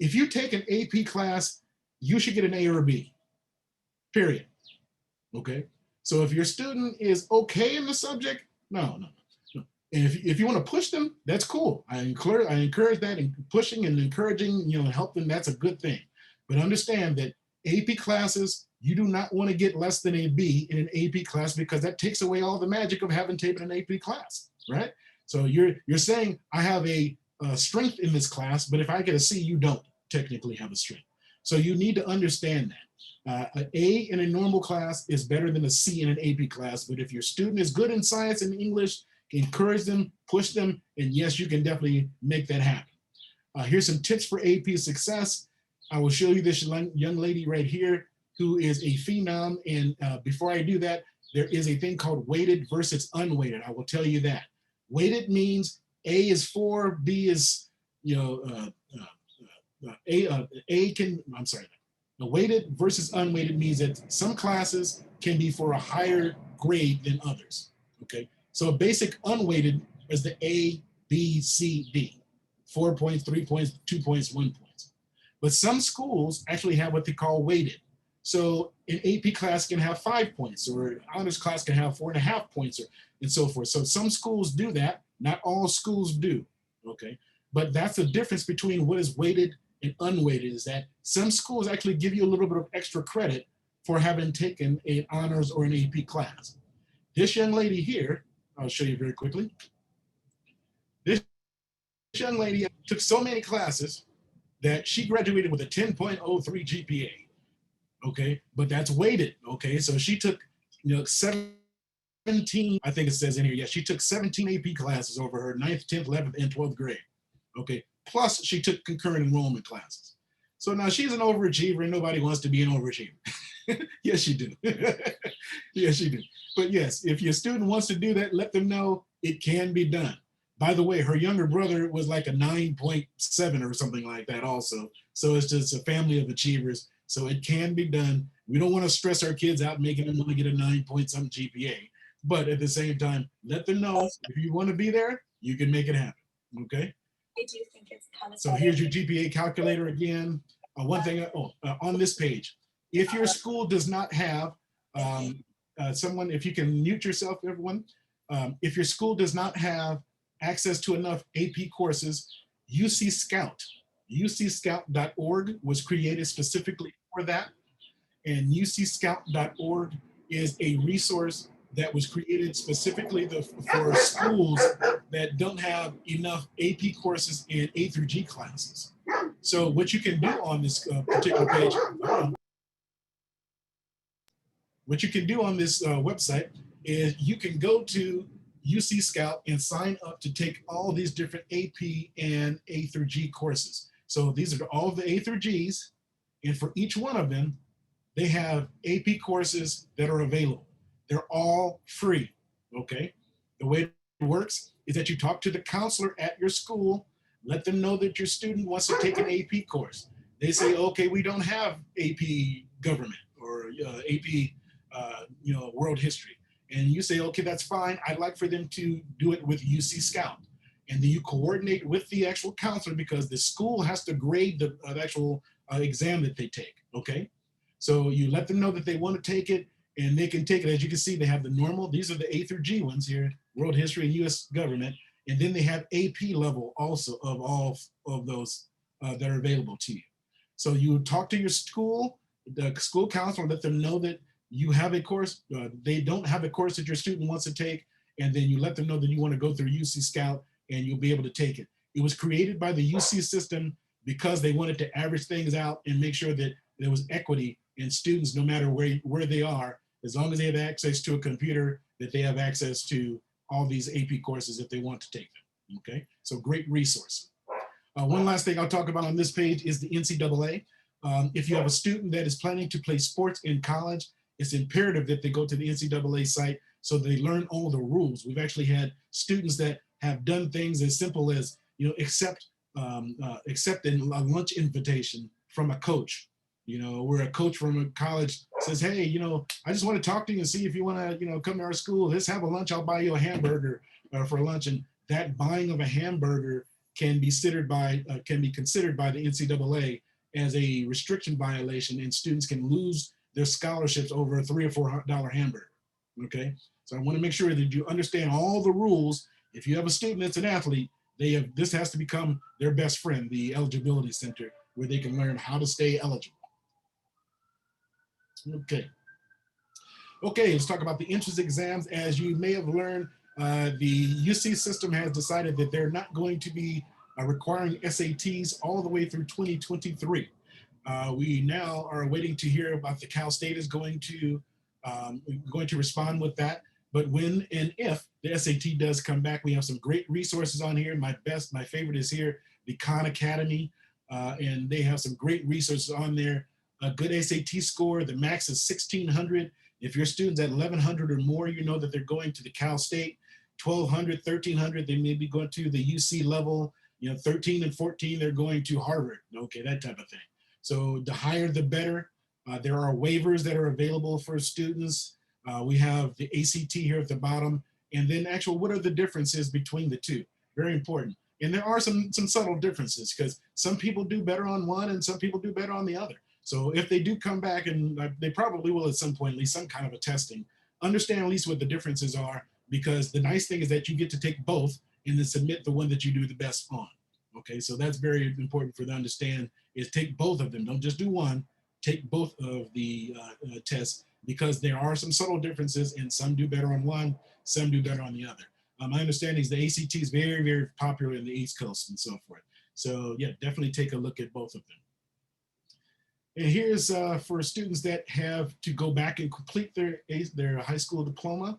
If you take an AP class, you should get an A or a B, period. Okay. So if your student is okay in the subject, no. And if you want to push them, that's cool. I encourage that, and pushing and encouraging, help them. That's a good thing. But understand that AP classes, you do not want to get less than a B in an AP class, because that takes away all the magic of having taken an AP class, right? So you're saying I have a strength in this class, but if I get a C, you don't technically have a strength. So you need to understand that. An A in a normal class is better than a C in an AP class. But if your student is good in science and English, encourage them, push them, and yes, you can definitely make that happen. Here's some tips for AP success. I will show you this young lady right here who is a phenom. And before I do that, there is a thing called weighted versus unweighted. I will tell you that. Weighted means A is 4, B is, weighted versus unweighted means that some classes can be for a higher grade than others, okay? So a basic unweighted is the A, B, C, D, 4 points, 3 points, 2 points, 1 point. But some schools actually have what they call weighted. So an AP class can have 5 points, or an honors class can have 4.5 points, and so forth. So some schools do that. Not all schools do, okay? But that's the difference between what is weighted and unweighted, is that some schools actually give you a little bit of extra credit for having taken an honors or an AP class. This young lady here, I'll show you very quickly. This young lady took so many classes that she graduated with a 10.03 GPA. Okay, but that's weighted. Okay, so she took 17, I think it says in here, yeah, she took 17 AP classes over her 9th, 10th, 11th, and 12th grade. Okay, plus she took concurrent enrollment classes. So now she's an overachiever and nobody wants to be an overachiever. Yes, you do. Yes, you do. But yes, if your student wants to do that, let them know it can be done. By the way, her younger brother was like a 9.7 or something like that also. So it's just a family of achievers. So it can be done. We don't want to stress our kids out, making them want to get a 9-point-something GPA. But at the same time, let them know if you want to be there, you can make it happen. Okay? I do think it's kind of. So here's your GPA calculator again. One thing on this page, if your school does not have someone, if you can mute yourself, everyone. If your school does not have access to enough AP courses, UCScout.org was created specifically for that. And UCScout.org is a resource that was created specifically for schools that don't have enough AP courses in A through G classes. So what you can do on this particular page, what you can do on this website is you can go to UC Scout and sign up to take all these different AP and A through G courses. So these are all the A through Gs, and for each one of them, they have AP courses that are available. They're all free, okay? The way it works is that you talk to the counselor at your school, let them know that your student wants to take an AP course. They say, okay, we don't have AP government or AP world history. And you say, okay, that's fine. I'd like for them to do it with UC Scout. And then you coordinate with the actual counselor because the school has to grade the actual exam that they take, okay? So you let them know that they want to take it and they can take it. As you can see, they have the normal, these are the A through G ones here, world history and US government. And then they have AP level also of all of those that are available to you. So you talk to your school, the school counselor, let them know that you have a course, they don't have a course that your student wants to take, and then you let them know that you want to go through UC Scout and you'll be able to take it. It was created by the UC system because they wanted to average things out and make sure that there was equity in students no matter where they are, as long as they have access to a computer, that they have access to all these AP courses if they want to take them, okay? So great resource. One last thing I'll talk about on this page is the NCAA. If you have a student that is planning to play sports in college, it's imperative that they go to the NCAA site so they learn all the rules. We've actually had students that have done things as simple as, accept a lunch invitation from a coach. Where a coach from a college says, hey, I just want to talk to you and see if you want to, come to our school. Let's have a lunch. I'll buy you a hamburger for lunch. And that buying of a hamburger can be considered by the NCAA as a restriction violation, and students can lose their scholarships over a $3 or $4 hamburger. Okay, so I want to make sure that you understand all the rules. If you have a student that's an athlete, this has to become their best friend, the eligibility center, where they can learn how to stay eligible. Okay, let's talk about the entrance exams. As you may have learned, the UC system has decided that they're not going to be requiring SATs all the way through 2023. We now are waiting to hear about the Cal State is going to respond with that. But when and if the SAT does come back, we have some great resources on here. My favorite is here, the Khan Academy, and they have some great resources on there. A good SAT score, the max is 1,600. If your student's at 1,100 or more, you know that they're going to the Cal State. 1,200, 1,300, they may be going to the UC level. 13 and 14, they're going to Harvard. Okay, that type of thing. So the higher, the better. There are waivers that are available for students. We have the ACT here at the bottom. And then what are the differences between the two? Very important. And there are some subtle differences because some people do better on one and some people do better on the other. So if they do come back, and they probably will at some point, at least some kind of a testing, understand at least what the differences are, because the nice thing is that you get to take both and then submit the one that you do the best on. Okay, so that's very important for them to understand, is take both of them. Don't just do one, take both of the tests. because there are some subtle differences and some do better on one, some do better on the other. My understanding is the ACT is very, very popular in the East Coast and so forth. So yeah, definitely take a look at both of them. And here's for students that have to go back and complete their high school diploma.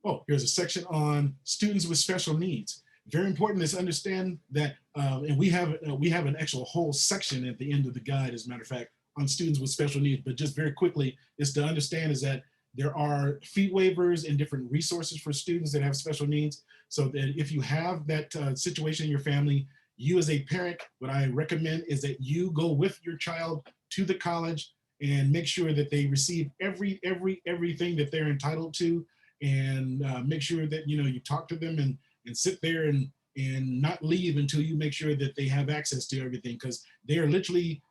Oh, here's a section on students with special needs. Very important is understand that, and we have an actual whole section at the end of the guide, as a matter of fact, on students with special needs. But just very quickly, is to understand is that there are fee waivers and different resources for students that have special needs. So that if you have that situation in your family, you as a parent, what I recommend is that you go with your child to the college and make sure that they receive everything that they're entitled to, and make sure that you talk to them and sit there and not leave until you make sure that they have access to everything, because they are literally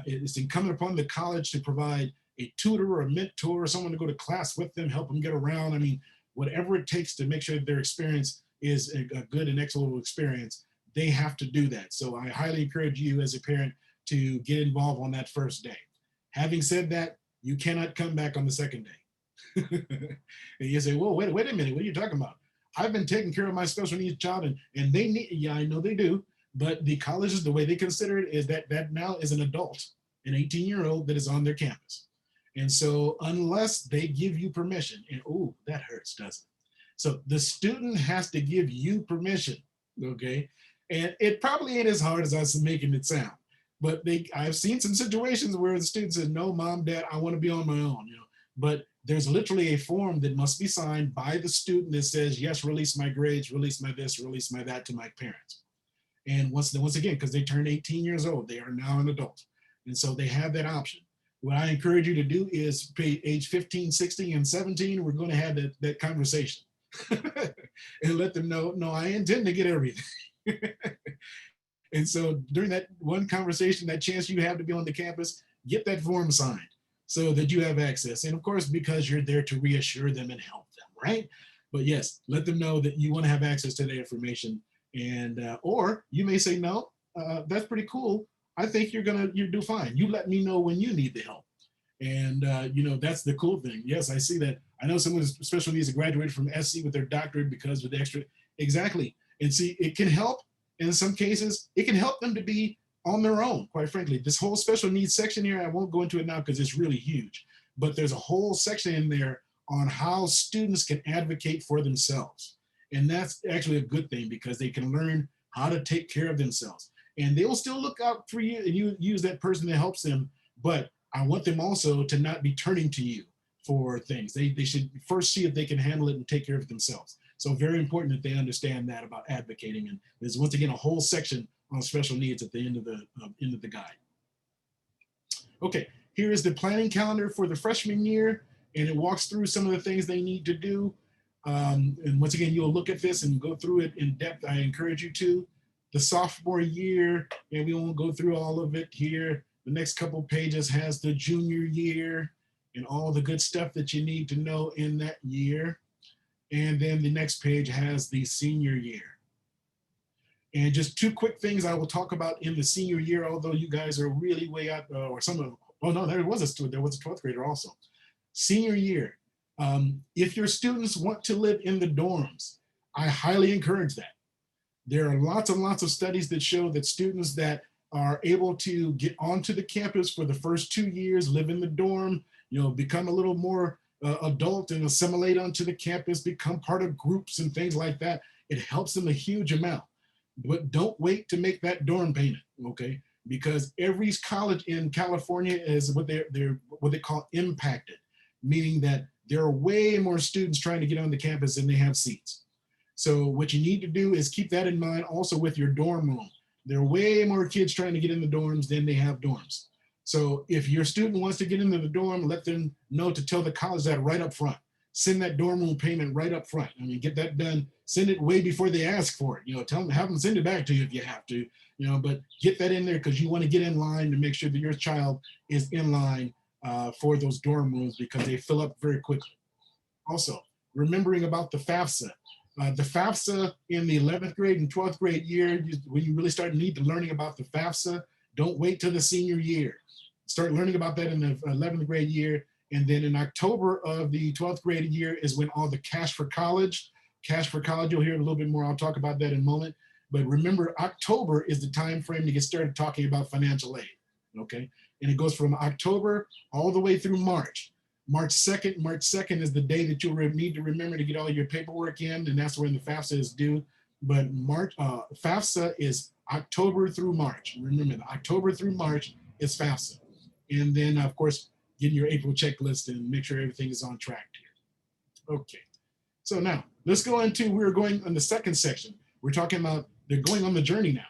it's incumbent upon the college to provide a tutor or a mentor or someone to go to class with them, help them get around. I mean, whatever it takes to make sure that their experience is a good and excellent experience, they have to do that. So I highly encourage you as a parent to get involved on that first day. Having said that, you cannot come back on the second day. And you say, well, wait a minute, what are you talking about? I've been taking care of my special needs child and they need, yeah, I know they do, but the colleges, the way they consider it is that now is an adult, an 18-year-old that is on their campus. And so unless they give you permission, and oh, that hurts, doesn't it? So the student has to give you permission, okay? And it probably ain't as hard as I was making it sound, but I've seen some situations where the student says, no, mom, dad, I want to be on my own, but there's literally a form that must be signed by the student that says, yes, release my grades, release my this, release my that to my parents. And once again, because they turn 18 years old, they are now an adult. And so they have that option. What I encourage you to do is age 15, 16, and 17, we're going to have that conversation and let them know, no, I intend to get everything. And so during that one conversation, that chance you have to be on the campus, get that form signed so that you have access. And of course, because you're there to reassure them and help them, right? But yes, let them know that you want to have access to the information. And or you may say, no, that's pretty cool. I think you do fine. You let me know when you need the help. And that's the cool thing. Yes, I see that. I know someone with special needs that graduated from SC with their doctorate because of the extra. Exactly. And see, it can help. In some cases, it can help them to be on their own, quite frankly. This whole special needs section here, I won't go into it now because it's really huge, but there's a whole section in there on how students can advocate for themselves. And that's actually a good thing because they can learn how to take care of themselves. And they will still look out for you and you use that person that helps them. But I want them also to not be turning to you for things. They should first see if they can handle it and take care of it themselves. So very important that they understand that about advocating. And there's once again a whole section on special needs at the end of the guide. Okay, here is the planning calendar for the freshman year, and it walks through some of the things they need to do. And once again, you'll look at this and go through it in depth. I encourage you to. The sophomore year, and we won't go through all of it here. The next couple pages has the junior year and all the good stuff that you need to know in that year. And then the next page has the senior year. And just two quick things I will talk about in the senior year, although you guys are really way out, or some of, oh no, there was a 12th grader also. Senior year, if your students want to live in the dorms, I highly encourage that. There are lots and lots of studies that show that students that are able to get onto the campus for the first 2 years, live in the dorm, become a little more adult and assimilate onto the campus, become part of groups and things like that. It helps them a huge amount. But don't wait to make that dorm payment, okay? Because every college in California is what they call impacted, meaning that there are way more students trying to get on the campus than they have seats. So what you need to do is keep that in mind also with your dorm room. There are way more kids trying to get in the dorms than they have dorms. So if your student wants to get into the dorm, let them know to tell the college that right up front. Send that dorm room payment right up front. I mean, get that done. Send it way before they ask for it. Tell them, have them send it back to you if you have to. But get that in there because you want to get in line to make sure that your child is in line for those dorm rooms because they fill up very quickly. Also, remembering about the FAFSA. The FAFSA in the 11th grade and 12th grade year, when you really start learning about the FAFSA, don't wait till the senior year. Start learning about that in the 11th grade year And then in October of the 12th grade year is when all the Cash for College, you'll hear a little bit more. I'll talk about that in a moment. But remember, October is the time frame to get started talking about financial aid, okay? And it goes from October all the way through March. March 2nd is the day that you'll need to remember to get all your paperwork in, and that's when the FAFSA is due. But FAFSA is October through March. Remember, the October through March is FAFSA. And then, of course, getting your April checklist and make sure everything is on track here. Okay, so now let's go into, we're going on the second section. We're talking about they're going on the journey now.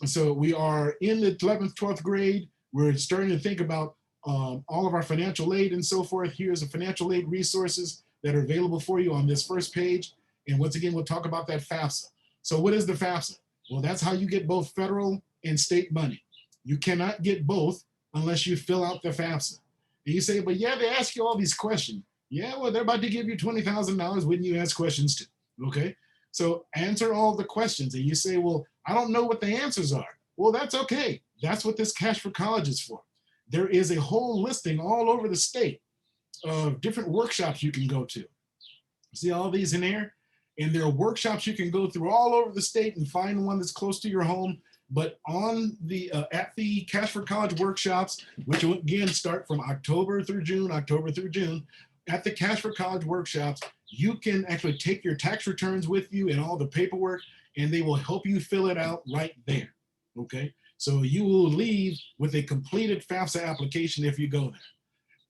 And so we are in the 11th, 12th grade. We're starting to think about all of our financial aid and so forth. Here's the financial aid resources that are available for you on this first page. And once again, we'll talk about that FAFSA. So what is the FAFSA? Well, that's how you get both federal and state money. You cannot get both unless you fill out the FAFSA. And you say, but yeah, they ask you all these questions. Yeah, well, they're about to give you $20,000. Wouldn't you ask questions too? Okay, so answer all the questions. And you say, well, I don't know what the answers are. Well, that's okay. That's what this Cash for College is for. There is a whole listing all over the state of different workshops you can go to. See all these in there? And there are workshops you can go through all over the state and find one that's close to your home. But on the at the Cash for College workshops, which will again start from October through June, at the Cash for College workshops, you can actually take your tax returns with you and all the paperwork, and they will help you fill it out right there. Okay, so you will leave with a completed FAFSA application if you go there.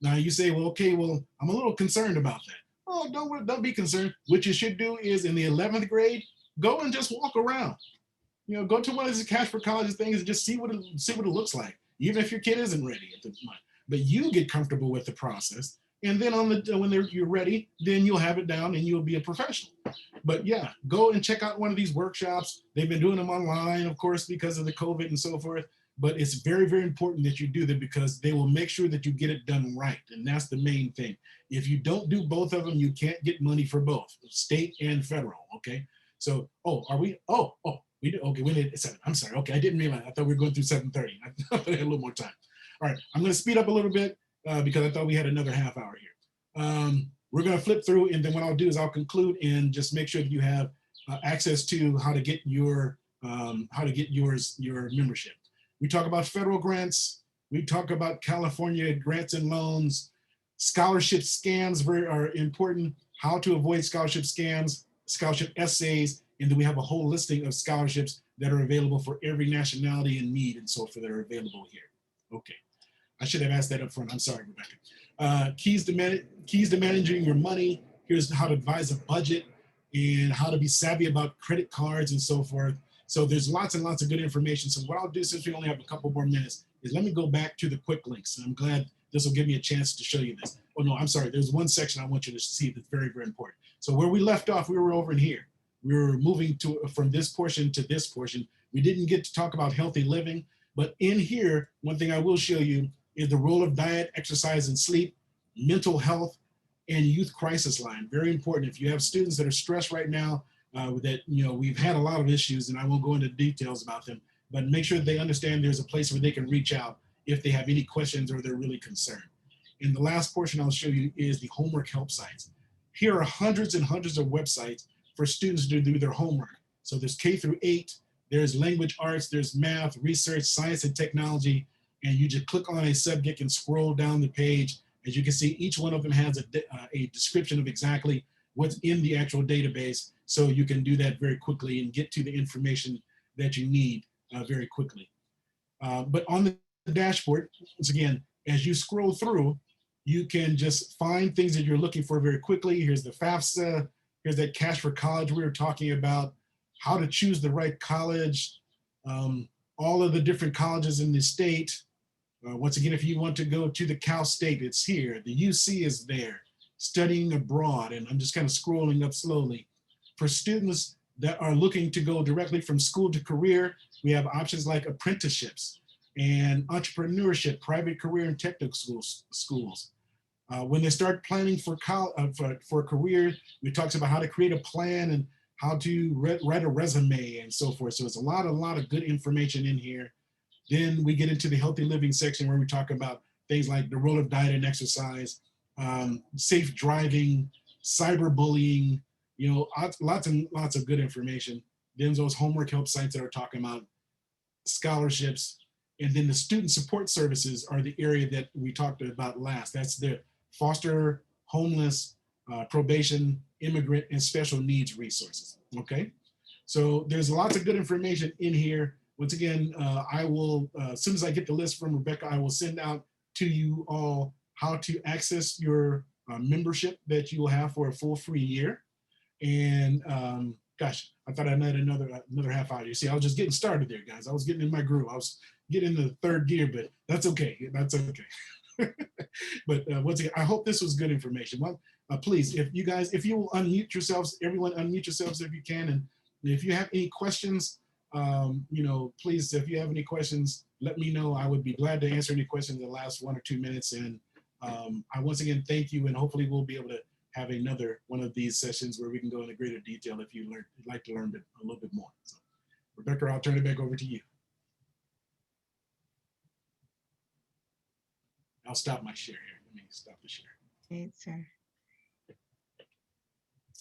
Now you say, well, okay, well, I'm a little concerned about that. Oh, don't be concerned. What you should do is in the 11th grade, go and just walk around. You know, go to one of these Cash for College things and just see what it looks like, even if your kid isn't ready at the time. But you get comfortable with the process, and then when you're ready, then you'll have it down and you'll be a professional. But yeah, go and check out one of these workshops. They've been doing them online, of course, because of the COVID and so forth. But it's very, very important that you do that because they will make sure that you get it done right. And that's the main thing. If you don't do both of them, you can't get money for both, state and federal, okay? So, we do, okay, we need 7. I'm sorry, okay, I didn't realize. I thought we were going through 7:30. I thought I had a little more time. All right, I'm gonna speed up a little bit because I thought we had another half hour here. We're gonna flip through, and then what I'll do is I'll conclude and just make sure that you have access to how to get your membership. We talk about federal grants. We talk about California grants and loans. Scholarship scams are important. How to avoid scholarship scams, scholarship essays, and then we have a whole listing of scholarships that are available for every nationality and need and so forth that are available here. Okay, I should have asked that up front. I'm sorry, Rebecca. Keys to managing your money. Here's how to advise a budget and how to be savvy about credit cards and so forth. So there's lots and lots of good information. So what I'll do, since we only have a couple more minutes, is let me go back to the quick links. And I'm glad this will give me a chance to show you this. Oh no, I'm sorry. There's one section I want you to see that's very, very important. So where we left off, we were over in here. We were moving from this portion to this portion. We didn't get to talk about healthy living, but in here, one thing I will show you is the role of diet, exercise, and sleep, mental health, and youth crisis line. Very important. If you have students that are stressed right now, that, you know, we've had a lot of issues, and I won't go into details about them, but make sure they understand there's a place where they can reach out if they have any questions or they're really concerned. And the last portion I'll show you is the homework help sites. Here are hundreds and hundreds of websites for students to do their homework. So there's K through 8, there's language arts, there's math, research, science, and technology, and you just click on a subject and scroll down the page. As you can see, each one of them has a description of exactly what's in the actual database, so you can do that very quickly and get to the information that you need very quickly. But on the dashboard, once again, as you scroll through, you can just find things that you're looking for very quickly. Here's the FAFSA, here's that Cash for College we were talking about, how to choose the right college, all of the different colleges in the state. Once again, if you want to go to the Cal State, it's here. The UC is there, studying abroad, and I'm just kind of scrolling up slowly. For students that are looking to go directly from school to career, we have options like apprenticeships and entrepreneurship, private career and technical schools. When they start planning for a career, we talk about how to create a plan and how to write a resume and so forth. So it's a lot of good information in here. Then we get into the healthy living section where we talk about things like the role of diet and exercise, safe driving, cyberbullying, you know, lots and lots of good information. Then those homework help sites that are talking about scholarships. And then the student support services are the area that we talked about last. That's the foster, homeless, probation, immigrant, and special needs resources, okay? So there's lots of good information in here. Once again, I will, as soon as I get the list from Rebecca, I will send out to you all how to access your membership that you will have for a full free year. And gosh, I thought I had another half hour. You see, I was just getting started there, guys. I was getting in my groove. I was getting into the third gear, but that's okay. That's okay. But once again, I hope this was good information. Well, please, if you will unmute yourselves, everyone unmute yourselves if you can. And if you have any questions, you know, please, if you have any questions, let me know. I would be glad to answer any questions in the last 1 or 2 minutes. And I once again, thank you. And hopefully we'll be able to have another one of these sessions where we can go into greater detail if you'd like to learn a little bit more. So, Rebecca, I'll turn it back over to you. I'll stop my share here. Let me stop the share. Great, sir.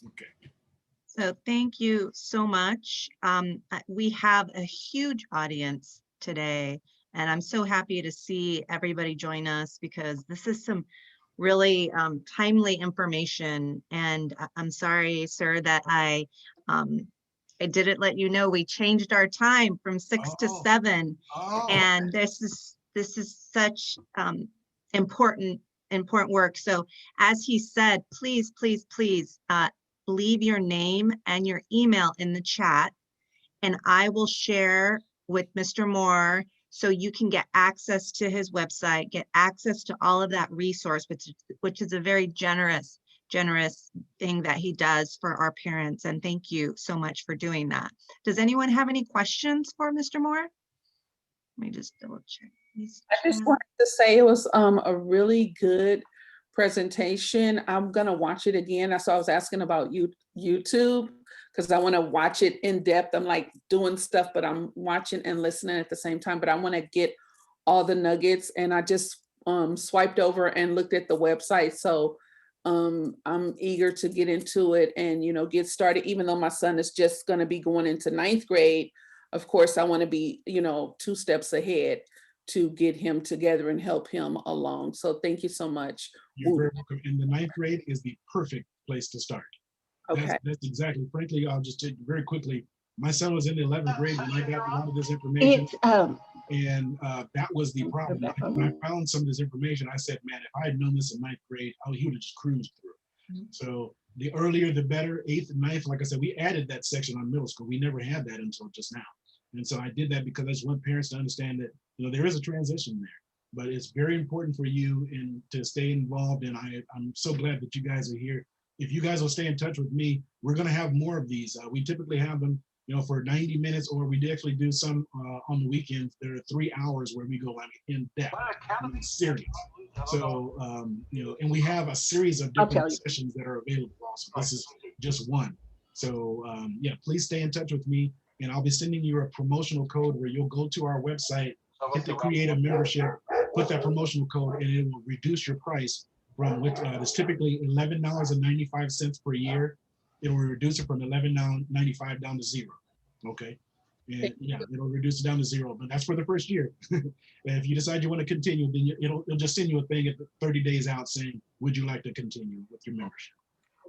Okay. So thank you so much. We have a huge audience today, and I'm so happy to see everybody join us because this is some really timely information. And I'm sorry, sir, that I didn't let you know we changed our time from 6 to 7. And this is such important work. So as he said, please leave your name and your email in the chat, and I will share with Mr. Moore so you can get access to his website, get access to all of that resource, which is a very generous thing that he does for our parents. And thank you so much for doing that. Does anyone have any questions for Mr. Moore? Let me just double check. I just wanted to say it was a really good presentation. I'm gonna watch it again. That's why I was asking about YouTube, because I want to watch it in depth. I'm like doing stuff, but I'm watching and listening at the same time. But I want to get all the nuggets, and I just swiped over and looked at the website. So I'm eager to get into it and, you know, get started. Even though my son is just going to be going into 9th grade, of course, I want to be, you know, 2 steps ahead to get him together and help him along. So thank you so much. You're very welcome. And the 9th grade is the perfect place to start. Okay. That's exactly, frankly, I'll just take you very quickly. My son was in the 11th grade when I got a lot of this information. And that was the problem. When I found some of this information, I said, man, if I had known this in 9th grade, he would have just cruised through. So the earlier, the better. 8th and 9th, like I said, we added that section on middle school. We never had that until just now. And so I did that because I just want parents to understand that, you know, there is a transition there, but it's very important for you and to stay involved. And I'm so glad that you guys are here. If you guys will stay in touch with me, we're going to have more of these. We typically have them, you know, for 90 minutes, or we actually do some on the weekends. There are 3 hours where we go in depth, serious. So, you know, and we have a series of different sessions that are available also. This is just one. So, yeah, please stay in touch with me, and I'll be sending you a promotional code where you'll go to our website, hit the create a membership, put that promotional code, and it will reduce your price from which it's typically $11.95 per year. It will reduce it from $11.95 down to 0. Okay. And yeah, it'll reduce it down to 0, but that's for the first year. And if you decide you want to continue, then it'll just send you a thing at 30 days out saying, would you like to continue with your membership?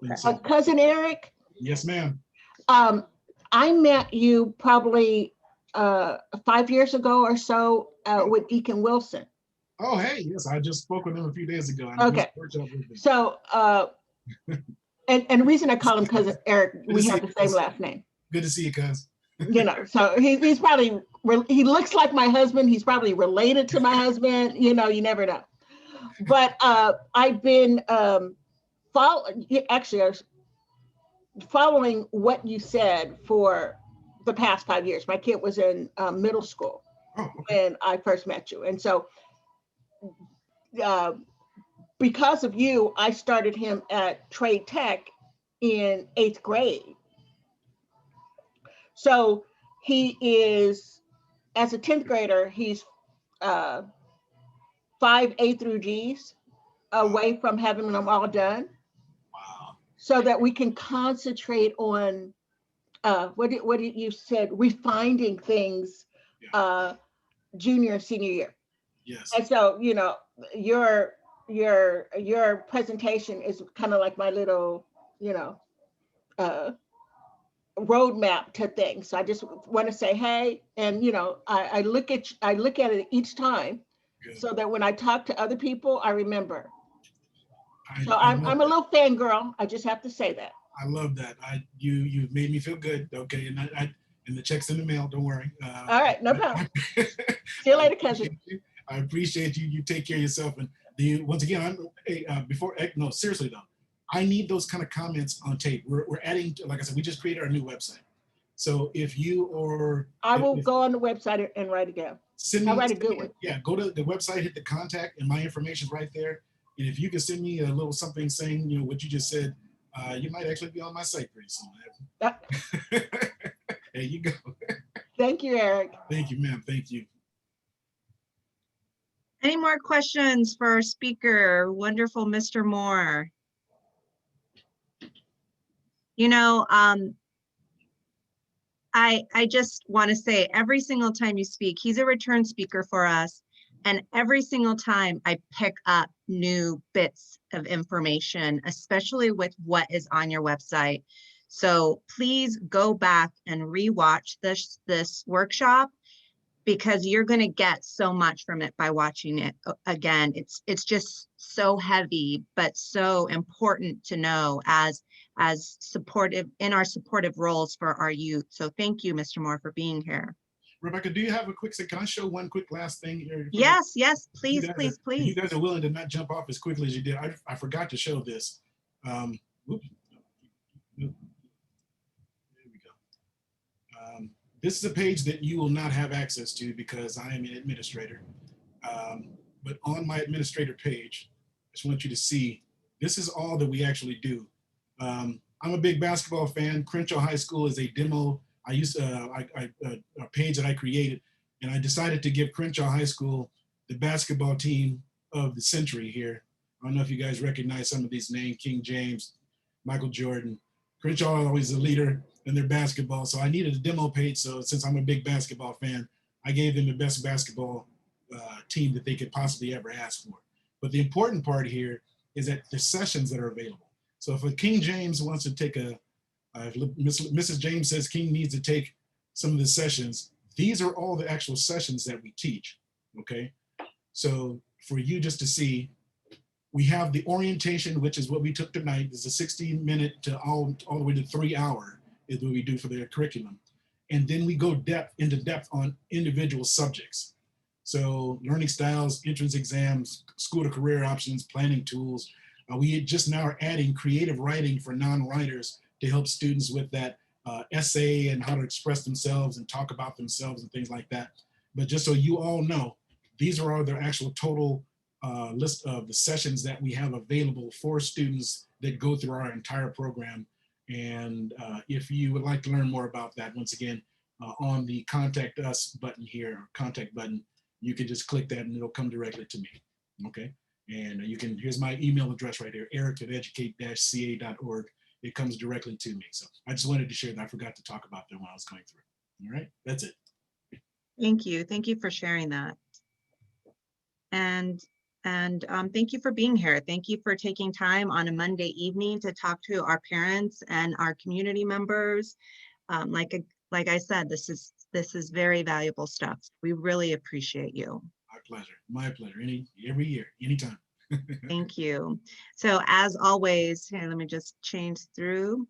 Okay. So, Cousin Eric. Yes, ma'am. I met you probably 5 years ago or so with Deacon Wilson. Oh, hey, yes, I just spoke with him a few days ago. Okay. So, and the reason I call him Cousin Eric, we have the same last name. Good to see you, cuz. You know, so he's probably, he looks like my husband. He's probably related to my husband. You know, you never know. But I've been following what you said for the past 5 years. My kid was in middle school when I first met you. And so because of you, I started him at Trade Tech in 8th grade. So he is, as a 10th grader, he's 5 A through Gs. away from having them all done, Wow. so that we can concentrate on what did you said, refining things junior and senior year. Yes. And so, you know, your presentation is kind of like my little, you know, roadmap to things. So I just want to say, hey, and you know, I look at it each time, Good. so that when I talk to other people, I remember. So I I'm love a little fangirl. I just have to say that. I love that. You made me feel good. Okay, and and the check's in the mail. Don't worry. All right, no problem. See you later, cousin. I appreciate you. You take care of yourself. And once again, no, seriously though, I need those kind of comments on tape. We're adding, like I said, we just created our new website. So if you or I will go on the website and write it down. I'll write a good one. Yeah, go to the website, hit the contact, and my information's right there. And if you can send me a little something saying, you know, what you just said, you might actually be on my site pretty soon. There you go. Thank you, Eric. Thank you, ma'am. Thank you. Any more questions for our speaker, wonderful Mr. Moore? You know, I just want to say, every single time you speak, he's a return speaker for us. And every single time I pick up new bits of information, especially with what is on your website. So please go back and rewatch this workshop, because you're going to get so much from it by watching it again. It's just so heavy, but so important to know as supportive in our supportive roles for our youth. So thank you, Mr. Moore, for being here. Rebecca, do you have a quick second? Can I show one quick last thing here? Yes, please, please, If please. you guys are willing to not jump off as quickly as you did, I forgot to show this. Oops. There we go. This is a page that you will not have access to because I am an administrator. But on my administrator page, I just want you to see, this is all that we actually do. I'm a big basketball fan. Crenshaw High School is a demo. I used a page that I created, and I decided to give Crenshaw High School the basketball team of the century here. I don't know if you guys recognize some of these names: King James, Michael Jordan. Crenshaw always a leader in their basketball, so I needed a demo page. So since I'm a big basketball fan, I gave them the best basketball team that they could possibly ever ask for. But the important part here is that the sessions that are available. So if a King James wants to take Mrs. James says King needs to take some of the sessions, these are all the actual sessions that we teach, okay? So for you just to see, we have the orientation, which is what we took tonight. There's a 60-minute to all the way to 3 hour is what we do for their curriculum. And then we go into depth on individual subjects. So learning styles, entrance exams, school to career options, planning tools. We just now are adding creative writing for non-writers to help students with that essay and how to express themselves and talk about themselves and things like that. But just so you all know, these are all the actual total list of the sessions that we have available for students that go through our entire program. And if you would like to learn more about that, once again, on the Contact Us button here, or Contact button, you can just click that and it'll come directly to me, okay? And you can, here's my email address right here, eric@educate-ca.org. It comes directly to me. So I just wanted to share that. I forgot to talk about that when I was going through. All right, that's it. Thank you. Thank you for sharing that. And thank you for being here. Thank you for taking time on a Monday evening to talk to our parents and our community members. Like I said, this is very valuable stuff. We really appreciate you. My pleasure. My pleasure. Every year, anytime. Thank you. So as always, here, let me just change through.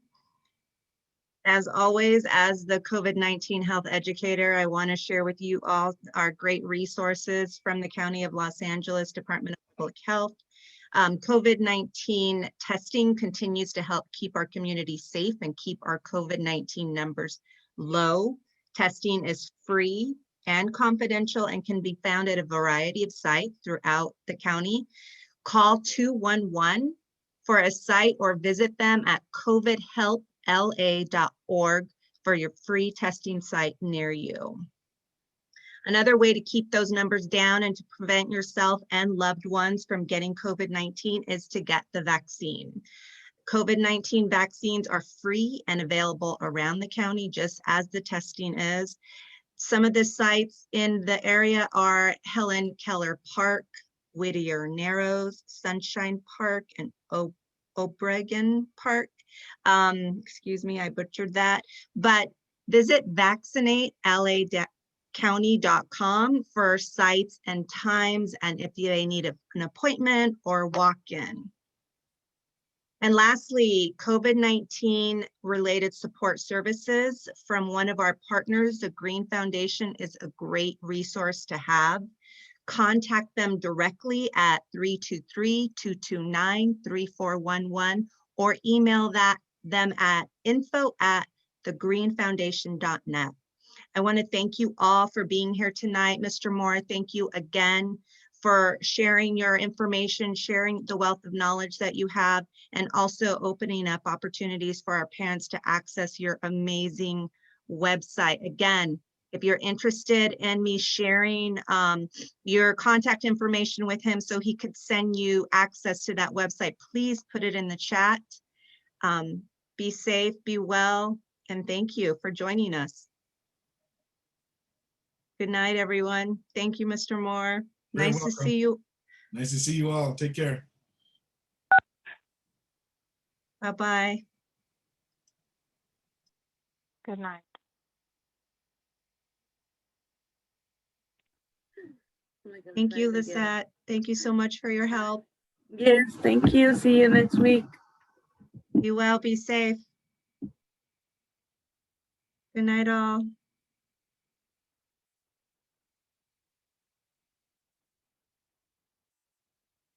As always, as the COVID-19 health educator, I want to share with you all our great resources from the County of Los Angeles Department of Public Health. COVID-19 testing continues to help keep our community safe and keep our COVID-19 numbers low. Testing is free and confidential and can be found at a variety of sites throughout the county. Call 211 for a site or visit them at covidhelpla.org for your free testing site near you. Another way to keep those numbers down and to prevent yourself and loved ones from getting COVID-19 is to get the vaccine. COVID-19 vaccines are free and available around the county, just as the testing is. Some of the sites in the area are Helen Keller Park, Whittier Narrows, Sunshine Park, and Obregon Park. Excuse me, I butchered that. But visit vaccinatela.county.com for sites and times, and if they need an appointment or walk-in. And lastly, COVID-19 related support services from one of our partners, the Green Foundation, is a great resource to have. Contact them directly at 323-229-3411 or email them at info@thegreenfoundation.net. I want to thank you all for being here tonight. Mr. Moore, thank you again for sharing your information, sharing the wealth of knowledge that you have, and also opening up opportunities for our parents to access your amazing website. Again, if you're interested in me sharing your contact information with him so he could send you access to that website, please put it in the chat. Be safe, be well, and thank you for joining us. Good night, everyone. Thank you, Mr. Moore. You're Nice to welcome. see you. Nice to see you all. Take care. Bye-bye. Good night. Thank you, Lisette. Thank you so much for your help. Yes, thank you. See you next week. Be well, be safe. Good night, all.